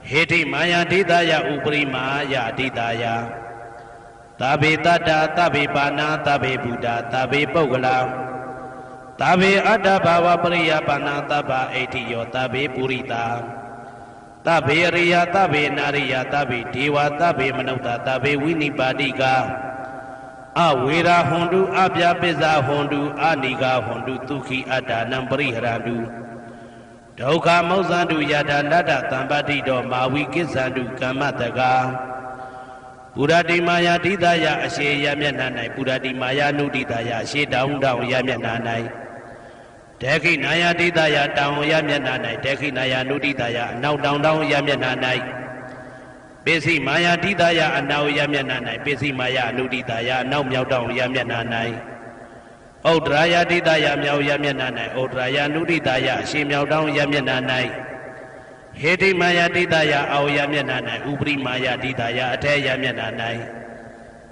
ဟေတိမာယာတိတာယဥပရိမာယာတိတာယသဗ္ဗေတတ္တသဗ္ဗေပါဏာသဗ္ဗေဗုဒ္ဓသဗ္ဗေပုဂ္ဂလာသဗ္ဗေအတ္တဘာဝပရိယပါဏာသဗ္ဗအိဋ္ဌိယောသဗ္ဗေပုရိတာသဗ္ဗေရိယသဗ္ဗေနာရိယသဗ္ဗေဒေဝသဗ္ဗေမနုဿသဗ္ဗေဝိနိပါတိကအဝေရာဟွန်တုအပြပစ္စာဟွန်တုအနိကာဟွန်တုဒုက္ခိအတ္တနံပရိဟရန္တုဒုက္ခမောက္ဆန္တုယထာလတ္တတမ္ပတိတောမာဝိကိစ္ဆန္တုကမ္မတကာပုရတိမာယာတိတယအရှိယမျက်နှာ၌ပုရတိမာယာနုတိတယအရှိတောင်းတောင်းယမျက်နှာ၌ဒေခိနာယာတိတယတောင်းယမျက်နှာ၌ဒေခိနာယာနုတိတယအနောက်တောင်းတောင်းယမျက်နှာ၌ပစ္စည်းမာယာတိတယအနောက်ယမျက်နှာ၌ပစ္စည်းမာယာနုတိတယအနောက်မြောက်တောင်းယမျက်နှာ၌ဩဒရာယတိတယမြောက်ယမျက်နှာ၌ဩဒရာယနုတိတယအရှိမြောက်တောင်းယမျက်နှာ၌ဟေတိမာယာတိတယအောယမျက်နှာ၌ဥပရိမာယာတိတယအထက်ယမျက်နှာ၌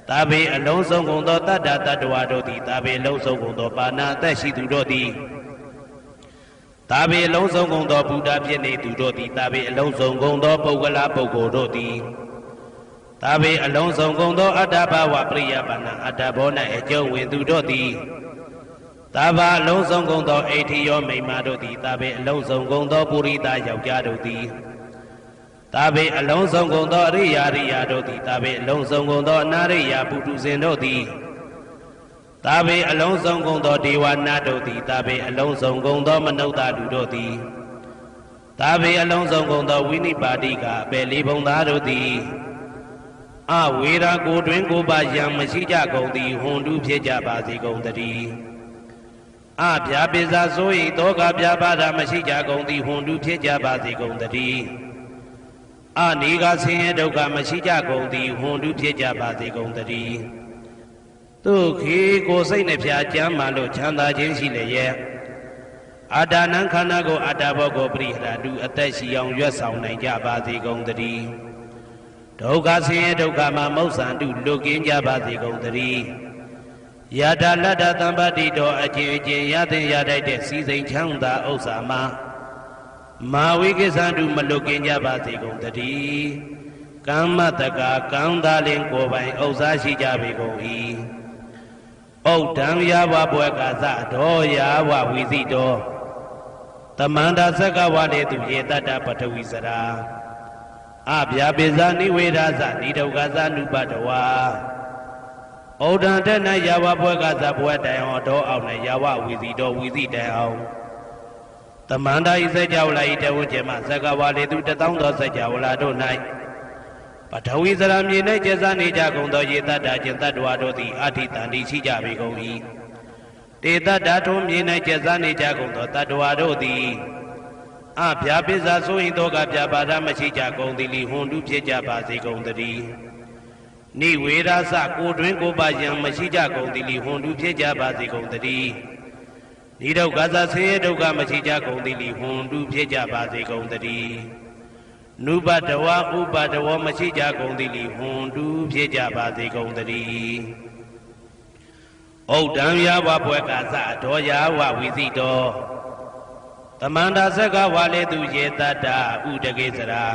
သာဘေအလုံးစုံကုန်သောတတ္တတတ္တဝါတို့သည်သာဘေအလုံးစုံကုန်သောပါဏာအသက်ရှိသူတို့သည်သာဘေအလုံးစုံကုန်သောဘုဒ္ဓဖြစ်နေသူတို့သည်သာဘေအလုံးစုံကုန်သောပုဂ္ဂလပုဂ္ဂိုလ်တို့သည်သာဘေအလုံးစုံကုန်သောအတ္တဘာဝပရိယပါဏာအတ္တဘော၌အကျုံးဝင်သူတို့သည်သာဘာအလုံးစုံကုန်သောအိဋ္ဌိယောမိမ္မာတို့သည်သာဘေအလုံးစုံကုန်သောပုရိသယောက်ျားတို့သည်သာဘေအလုံးစုံကုန်သောအရိယာရိယာတို့သည်သာဘေအလုံးစုံကုန်သောအနာရိယာပုထုဇဉ်တို့သည်သာဘေအလုံးစုံကုန်သောဒေဝနာတို့သည်သာဘေအလုံးစုံကုန်သောမနုဿလူတို့သည်သာဘေအလုံးစုံကုန်သောဝိနိပါတိကအပေလေးဘုံသားတို့သည်အဝေရာကိုတွင်ကိုပါယံမရှိကြကုန်သည်ဟွန်တုဖြစ်ကြပါစေကုန်တည်းအပြပစ္စာဆို၏တောကပြပါဒမရှိကြကုန်သည်ဟွန်တုဖြစ်ကြပါစေကုန်တည်းအနိကဆင်းရဲဒုက္ခမရှိကြကုန်သည်ဟွန်တုဖြစ်ကြပါစေကုန်တည်းဒုက္ခိကိုစိတ်နှပြကြမ်းမှလို့ချမ်းသာခြင်းရှိလျက် အာတာနံခန္ဓာကိုအာတာဘောကိုပရိဟရတုအသက်ရှိအောင်ရွတ်ဆောင်နိုင်ကြပါစေကုန်သတည်းဒုက္ခဆင်းရဲဒုက္ခမှာမောက္ဆန္တုလွတ်ကင်းကြပါစေကုန်သတည်းယတာလတ္တသံပတိတော်အကျဉ်အကျဉ်ရသင်ရတတ်တဲ့စီစိန်ချမ်းသာဥစ္စာမှာမာဝိကိသန္တုမလွတ်ကင်းကြပါစေကုန်သတည်းကမ္မတကာကံသာလင်ကိုယ်ပိုင်ဥစ္စာရှိကြပေကုန်၏ဩဒံယာဝဘွယ်ကာသဒောယာဝဝီစီတော်တမန္တာသက္ကဝါလေသူယေတတ္တပထဝီစရာအဗျာပိဇာနိဝေဒသနိဒုက္ခသနုပတဝါဩဒံတဏယာဝဘွယ်ကာသဘွယ်တိုင်အောင်တော်အောင်နဲ့ယာဝဝီစီတော်ဝီစီတိုင်အောင်တမန္တာဤစကြဝဠာဤတဝကျမသက္ကဝါလေသူတသောသောစကြဝဠာတို့၌ပထဝီစရာမြေ၌ကျက်စားနေကြကုန်သောယေတတ္တကျင်တတ္တဝါတို့သည်အဋ္ဌိတန္တိရှိကြပေကုန်၏တေတ္တထုံးမြေ၌ကျက်စားနေကြကုန်သောတတ္တဝါတို့သည်အဗျာပိဇာဆိုရင်တော့ကဗျာပါဒမရှိကြကုန်သည်လီဟွန်တုဖြစ်ကြပါစေကုန်သတည်းနိဝေရသကိုတွင်ကိုပါယံမရှိကြကုန်သည်လီဟွန်တုဖြစ်ကြပါစေကုန်သတည်းနိဒုက္ခသဆင်းရဲဒုက္ခမရှိကြကုန်သည်လီဟွန်တုဖြစ်ကြပါစေကုန်သတည်းနုပတဝဥပတဝမရှိကြကုန်သည်လီဟွန်တုဖြစ်ကြပါစေကုန်သတည်းဩဒံယာဝဘွယ်ကာသဒောယာဝဝီစီတော်တမန္တာသက္ကဝါလေသူယေတတ္တဥဒကေစရာ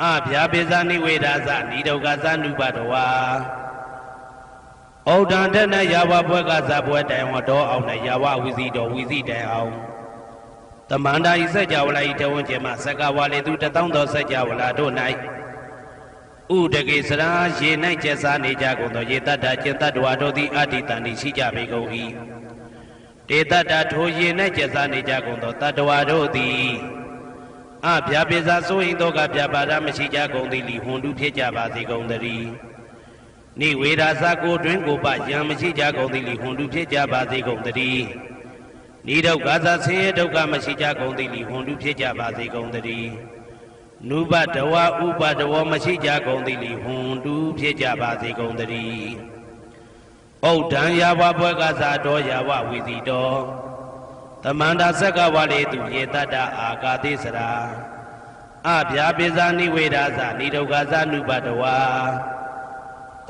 အဗျာပိဇာနိဝေဒသနိဒုက္ခသနုပတဝါဩဒံတဏယာဝဘွယ်ကာသဘွယ်တိုင်ဝတော်အောင်နဲ့ယာဝဝီစီတော်ဝီစီတိုင်အောင်တမန္တာဤစကြဝဠာဤတဝန်းကျမသက္ကဝါလေသူတသောသောစကြဝဠာတို့၌ဥဒကေစရာရေ၌ကျက်စားနေကြကုန်သောယေတတ္တကျင်တတ္တဝါတို့သည်အဋ္ဌိတန္တိရှိကြပေကုန်၏တေတတ္တထိုရေ၌ကျက်စားနေကြကုန်သောတတ္တဝါတို့သည်အဗျာပိဇာဆိုရင်တော့ကဗျာပါဒမရှိကြကုန်သည်လီဟွန်တုဖြစ်ကြပါစေကုန်သတည်းနိဝေဒသကိုတွင်ကိုပယံမရှိကြကုန်သည်လီဟွန်တုဖြစ်ကြပါစေကုန်သတည်းနိဒုက္ခသဆင်းရဲဒုက္ခမရှိကြကုန်သည်လီဟွန်တုဖြစ်ကြပါစေကုန်သတည်းနုပတဝဥပတဝမရှိကြကုန်သည်လီဟွန်တုဖြစ်ကြပါစေကုန်သတည်းဩဒံယာဝဘွယ်ကာသတော်ယာဝဝီစီတော်တမန္တာသက္ကဝါလေသူယေတတ္တအာကာတိစရာအဗျာပိဇာနိဝေဒသနိဒုက္ခသနုပတဝါ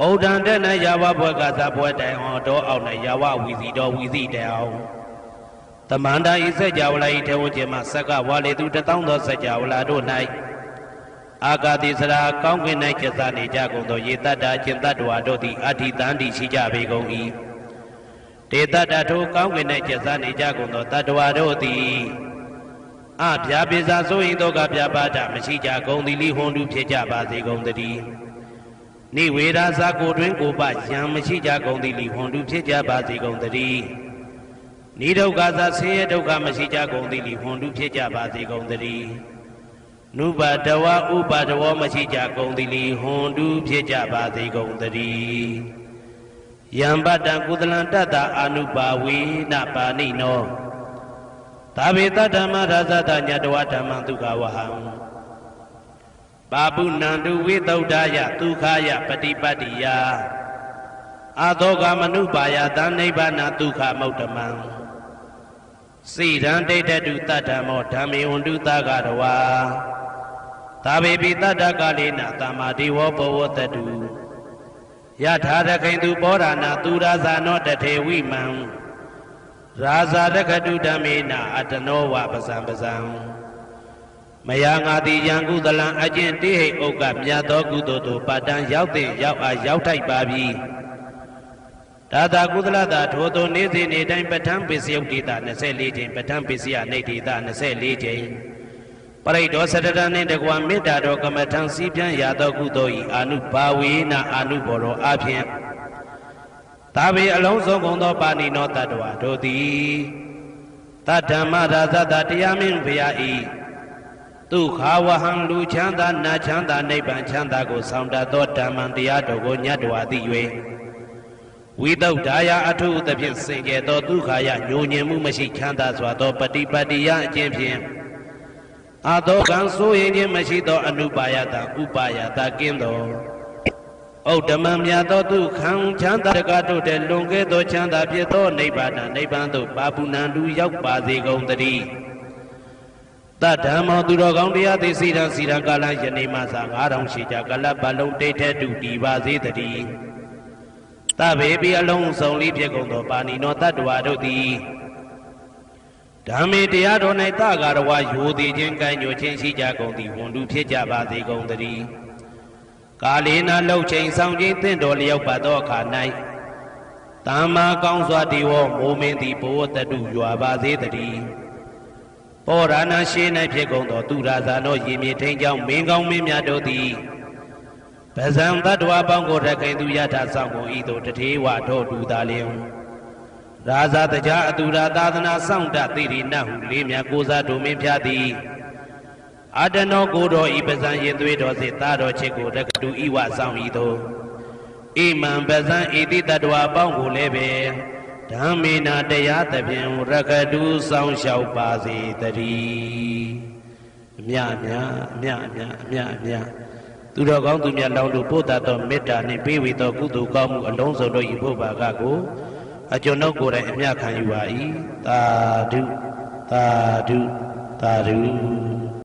ဩဒံတဏယာဝဘွယ်ကာသဘွယ်တိုင်အောင်တော်အောင်နဲ့ယာဝဝီစီတော်ဝီစီတိုင်အောင်တမန္တာဤစကြဝဠာဤထေဝကျမသက္ကဝါလေသူတသောသောစကြဝဠာတို့၌အာကာတိစရာကောင်းကင်၌ကျက်စားနေကြကုန်သောယေတတ္တကျင်တတ္တဝါတို့သည်အဋ္ဌိတန္တိရှိကြပေကုန်၏တေတတ္တထိုကောင်းကင်၌ကျက်စားနေကြကုန်သောတတ္တဝါတို့သည်အဗျာပိဇာဆိုရင်တော့ကဗျာပါဒမရှိကြကုန်သည်လီဟွန်တုဖြစ်ကြပါစေကုန်သတည်းနိဝေဒသကိုတွင်ကိုပယံမရှိကြကုန်သည်လီဟွန်တုဖြစ်ကြပါစေကုန်သတည်းနိဒုက္ခသဆင်းရဲဒုက္ခမရှိကြကုန်သည်လီဟွန်တုဖြစ်ကြပါစေကုန်သတည်းနုပတဝဥပတဝမရှိကြကုန်သည်လီဟွန်တုဖြစ်ကြပါစေကုန်သတည်းယံပတ္တကုသလံတတ္တအာနုပါဝေနပါဏိနောသာဝေတဓမ္မရာဇတညတဝဓမ္မဒုက္ခဝဟံပါပုဏ္ဏံတုဝိသုဒ္ဓယဒုက္ခယပฏิပတ္တိယအာသောကမနုပါယသနိဗ္ဗာနဒုက္ခမௌတ္တမံစိရန်ဒိဋ္ဌတုတတ္တမောဓမ္မေဝန္တုသဂရဝါသာဝေပိတတ္တကာလေနသမ္မာဒေဝဘောဝတတုယထာရခိန်သူပောရဏသူရာဇာနောတထေဝိမံရာဇာရခတုဓမ္မေနအတနောဝပဇံပဇံမယငါတိယံကုသလံအကျင့်တိဟိဥက္ကမြတ်သောကုသိုလ်တို့ပတ္တံရောက်တဲ့ရောက်အားရောက်ထိုက်ပါပြီဒါသာကုသလတာထိုသို့နေ့စဉ်နေ့တိုင်းပဋ္ဌာန်းပိစယုတ်တိတာ24ချိန်ပဋ္ဌာန်းပိစယနေတိတာ24ချိန်ပရိဒောစတတနှင့်တကွာမေတ္တာတော်ကမ္မထံစီးပြန်ရသောကုသိုလ်ဤအာနုဘာဝေနအာနုဘောရောအဖြင့်သာဝေအလုံးစုံကုန်သောပါဏိနောတတ္တဝါတို့သည်တတ္ဓမ္မရာဇတတရားမင်းဘုရားဤဒုက္ခဝဟံလူချမ်းသာနတ်ချမ်းသာနိဗ္ဗာန်ချမ်းသာကိုဆောင်တတ်သောဓမ္မံတရားတော်ကိုညတ်တော်သိ၍ဝိသုဒ္ဓါယအထုသဖြင့်စင်ကြယ်သောဒုက္ခယညိုညင်မှုမရှိချမ်းသာစွာသောပฏิပတ်တိယအကျင့်ဖြင့်အာသောကံဆိုရင်ခြင်းမရှိသောအနုပါယတဥပါယတကင်းသော ဩဓမ္မမြတ်သောသူခံချမ်းသာတကားတို့တဲ့လွန်ကဲသောချမ်းသာဖြစ်သောနိဗ္ဗာန်နိဗ္ဗာန်သို့ပါပုဏ္ဏတူရောက်ပါစေကုန်သတည်းတဓမ္မောသူတော်ကောင်းတရားသိစီရန်ကာလယနေ့မှသာ9000ရှိကြကလပ်ပတ်လုံးတိတ်ထဲတူတည်ပါစေတည်းတဘေပိအလုံးစုံလေးဖြစ်ကုန်သောပါဏိနောတတ္တဝါတို့သည်ဓမ္မေတရားတော်၌တကာရဝယိုသည်ခြင်းကံ့ညွှန်ခြင်းရှိကြကုန်သည်ဝန်တူဖြစ်ကြပါစေကုန်သတည်းကာလေနာလှုပ်ချိန်ဆောင်ခြင်းတင့်တော်လျောက်ပါသောအခါ၌တမ္မာကောင်းစွာဒီဝမိုးမင်းသည်ဘဝတတုရွာပါစေတည်းပောရဏရှိ၌ဖြစ်ကုန်သောသူရာဇာသောရေမြေထိန်ကြောင့်မင်းကောင်းမင်းများတို့သည်ပဇံတတ္တဝါပေါင်းကိုရခိုင်သူယထာဆောင်ကုန်ဤသို့တထေဝထောတူသာလျင်ရာဇာတကြအတူရာသာသနာဆောင်တသိရိနဟုလေးမြတ်ကိုစားဒုမင်းဖြာသည်အတနောကိုတော်ဤပဇံရင်သွေးတော်စေသားတော်ချစ်ကိုရကတူဤဝဆောင်ဤသို့ဣမံပဇံဤတိတတ္တဝါပေါင်းကိုလည်းပဲဓမ္မေနာတရားသဖြင့်ရကတူဆောင်လျှောက်ပါစေတည်းအမြအမြသူတော်ကောင်းသူမြတ်လောင်းတို့ပို့တတ်သောမေတ္တာနှင့်ပေးဝေသောကုသိုလ်ကောင်းမှုအလုံးစုံတို့ဤဖို့ပါကကိုအကျွန်ုပ်ကိုယ်တိုင်အမြခံယူပါ၏သာဓုသာဓုသာဓု